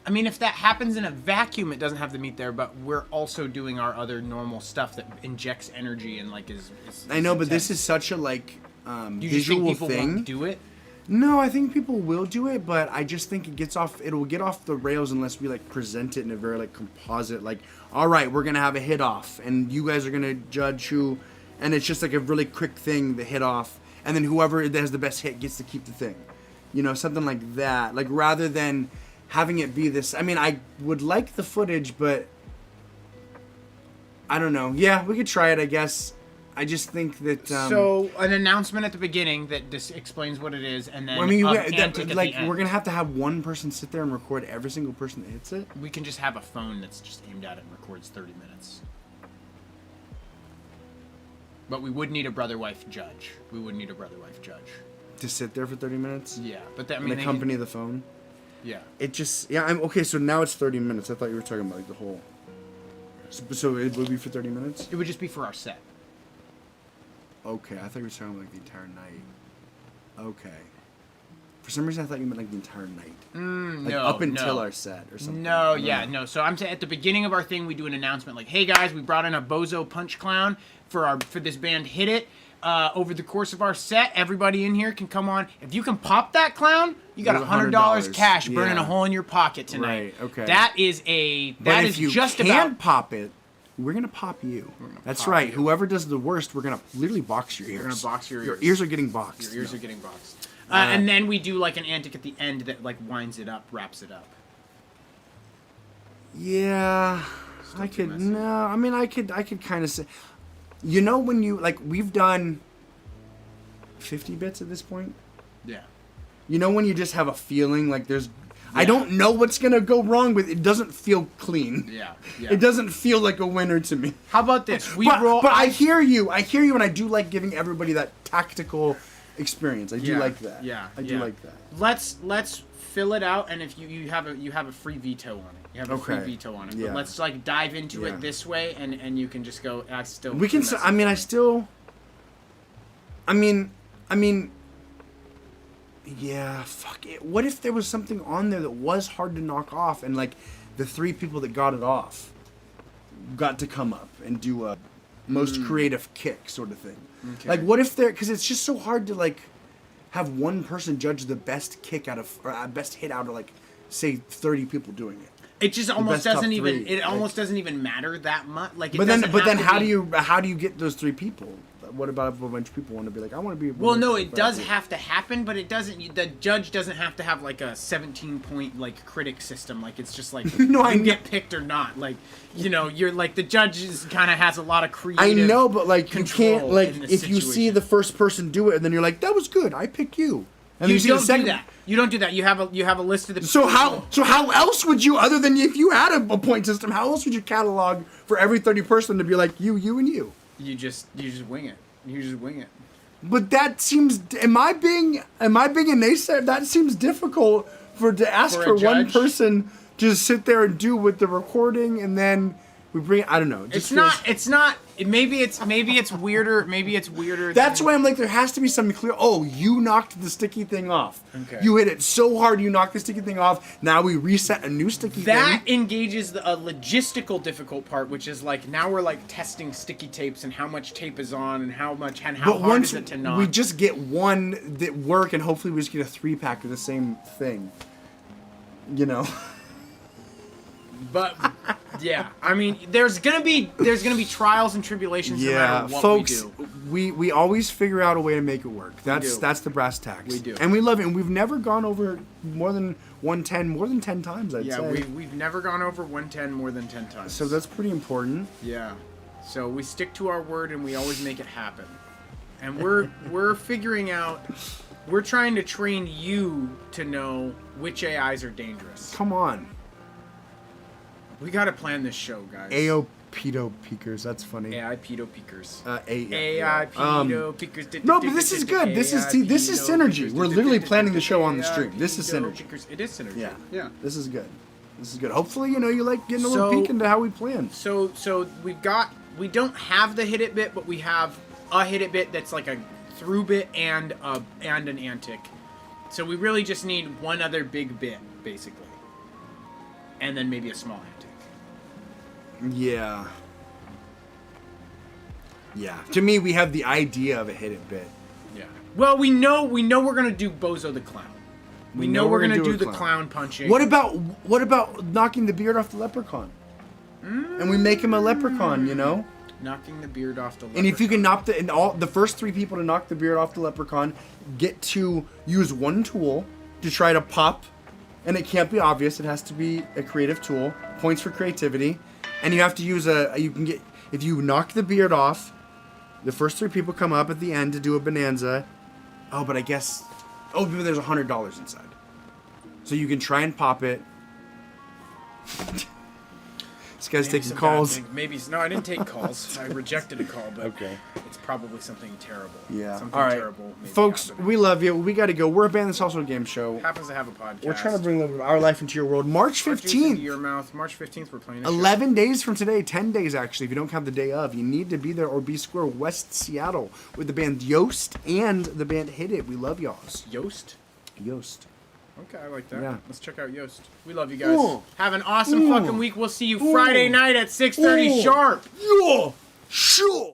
I mean, if that happens in a vacuum, it doesn't have the meat there, but we're also doing our other normal stuff that injects energy and, like, is I know, but intense. this is such a, like, you visual just think people thing. won't do it? No, I think people will do it, but I just think it'll get off the rails unless we, like, present it in a very, like, composite, like, all right, we're going to have a hit off, and you guys are going to judge who, and it's just, like, a really quick thing, the hit off, and then whoever has the best hit gets to keep the thing. You know, something like that. Like, rather than having it be this... I mean, I would like the footage, but... I don't know. Yeah, we could try it, I guess. I just think that... so, an announcement at the beginning that just explains what it is, and then I mean, antic at the end. we're going to have one person sit there and record every single person that hits it? We can just have a phone that's just aimed at it and records 30 minutes. But we would need a brother-wife judge. To sit there for 30 minutes? Yeah, but I And mean... accompany the phone? Yeah. It just... Yeah, okay, so now it's 30 minutes. I thought you were talking about, like, the whole... So it would be for 30 minutes? It would just be for our set. Okay, I thought you were talking about, like, the entire night. Okay. For some reason, I thought you meant, like, the entire night. Like, no, up until no. our set or something. No, yeah, no. So at the beginning of our thing, we do an announcement like, "Hey guys, we brought in a bozo punch clown for this band Hit It. Over the course of our set, everybody in here can come on. If you can pop that clown, you got $100 cash burning a hole in your pocket tonight." Right, okay. That is But if you can't pop it, we're going to pop you. That's pop right. you. Whoever does the worst, we're going to literally box your ears. We're gonna box your ears. Your ears are getting boxed. Your ears are getting boxed. And then we do like an antic at the end that like winds it up, wraps it up. Yeah, I could. No, I mean, I could kind of say. You know, when you like, we've done 50 bits at this point. Yeah. You know, when you just have a feeling like there's. I don't know what's gonna go wrong with it. It doesn't feel clean. Yeah. It doesn't feel like a winner to me. How about this? But I hear you, and I do like giving everybody that tactical experience. I do like that. Yeah. I do like that. Let's fill it out, and if you have a free veto on it. You have a free veto on it. Yeah. But let's like dive into it this way, and you can just go. I still. We can. I mean. Yeah, fuck it. What if there was something on there that was hard to knock off, and like the 3 people that got it off got to come up and do a most creative kick sort of thing. Okay. Like, what if because it's just so hard to like have one person judge the best kick out of or best hit out of like say 30 people doing it. It just almost doesn't even. It almost doesn't even matter that much. Like, but then how do you get those 3 people? What about if a bunch of people want to be like, I want to be... Well, no, it does have to happen, but it doesn't... The judge doesn't have to have, like, a 17-point, like, critic system. Like, it's just, like, no, you get picked or not. Like, you know, you're, like, the judge kind of has a lot of creative I know, but, like, you can't, like, if situation. You see the first person do it, and then you're like, that was good, I pick you. And you don't do that. You don't do that. You have a list of the... So how else would you, other than if you had a point system, how else would you catalog for every 30 person to be like, you, and you? You just wing it. You just wing it. But that seems. Am I being a naysayer? That seems difficult to ask for one person to just sit there and do with the recording, and then we bring. I don't know. It's not. Maybe it's weirder. Maybe it's weirder. That's why I'm like, there has to be something clear. Oh, you knocked the sticky thing off. Okay. You hit it so hard, you knocked the sticky thing off. Now we reset a new sticky thing. That engages a logistical difficult part, which is like now we're like testing sticky tapes and how much tape is on and how hard is it to knock. We just get one that work, and hopefully we just get a 3-pack of the same thing. You know. But yeah, I mean, there's gonna be trials and tribulations no Yeah, matter what folks, we do. we always figure out a way to make it work. That's the brass tacks. We do. And we love it. And we've never gone over more than 110 more than 10 times, I'd say. Yeah, we've never gone over 110 more than 10 times. So that's pretty important. Yeah. So we stick to our word and we always make it happen. And we're figuring out, we're trying to train you to know which AIs are dangerous. Come on. We gotta plan this show, guys. AO pedo peekers, that's funny. AI pedo peekers. AI pedo peekers. No, but this is good. This is synergy. We're literally planning the show on the stream. This is synergy. It is synergy. Yeah. This is good. This is good. Hopefully, you like getting a little peek into how we plan. So we don't have the hit it bit, but we have a hit it bit that's like a through bit and an antic. So we really just need one other big bit, basically. And then maybe a small antic. Yeah. Yeah. To me, we have the idea of a hit it bit. Yeah. Well, we know we're gonna do Bozo the Clown. We know we're gonna do the clown punching. What about knocking the beard off the leprechaun? And we make him a leprechaun, Knocking the beard off the leprechaun. And if you can knock the first 3 people to knock the beard off the leprechaun get to use one tool to try to pop, and it can't be obvious. It has to be a creative tool. Points for creativity. And you have to use if you knock the beard off, the first 3 people come up at the end to do a bonanza. Oh, but I guess, but there's $100 inside. So you can try and pop it. This guy's taking calls. No, I didn't take calls. I rejected a call, but okay. It's probably something terrible. Yeah. Something all right. terrible. Folks, we love you. We got to go. We're a band that's also a game show. Happens to have a podcast. We're trying to bring our life into your world. March 15th. Your mouth. March 15th, we're playing 11 days from today. 10 days, actually, if you don't count the day of. You need to be there or be square West Seattle with the band Yoast and the band Hit It. We love y'all. Yoast? Yoast. Okay, I like that. Yeah. Let's check out Yoast. We love you guys. Have an awesome fucking week. We'll see you Friday night at 6:30 sharp. Yeah. Sure.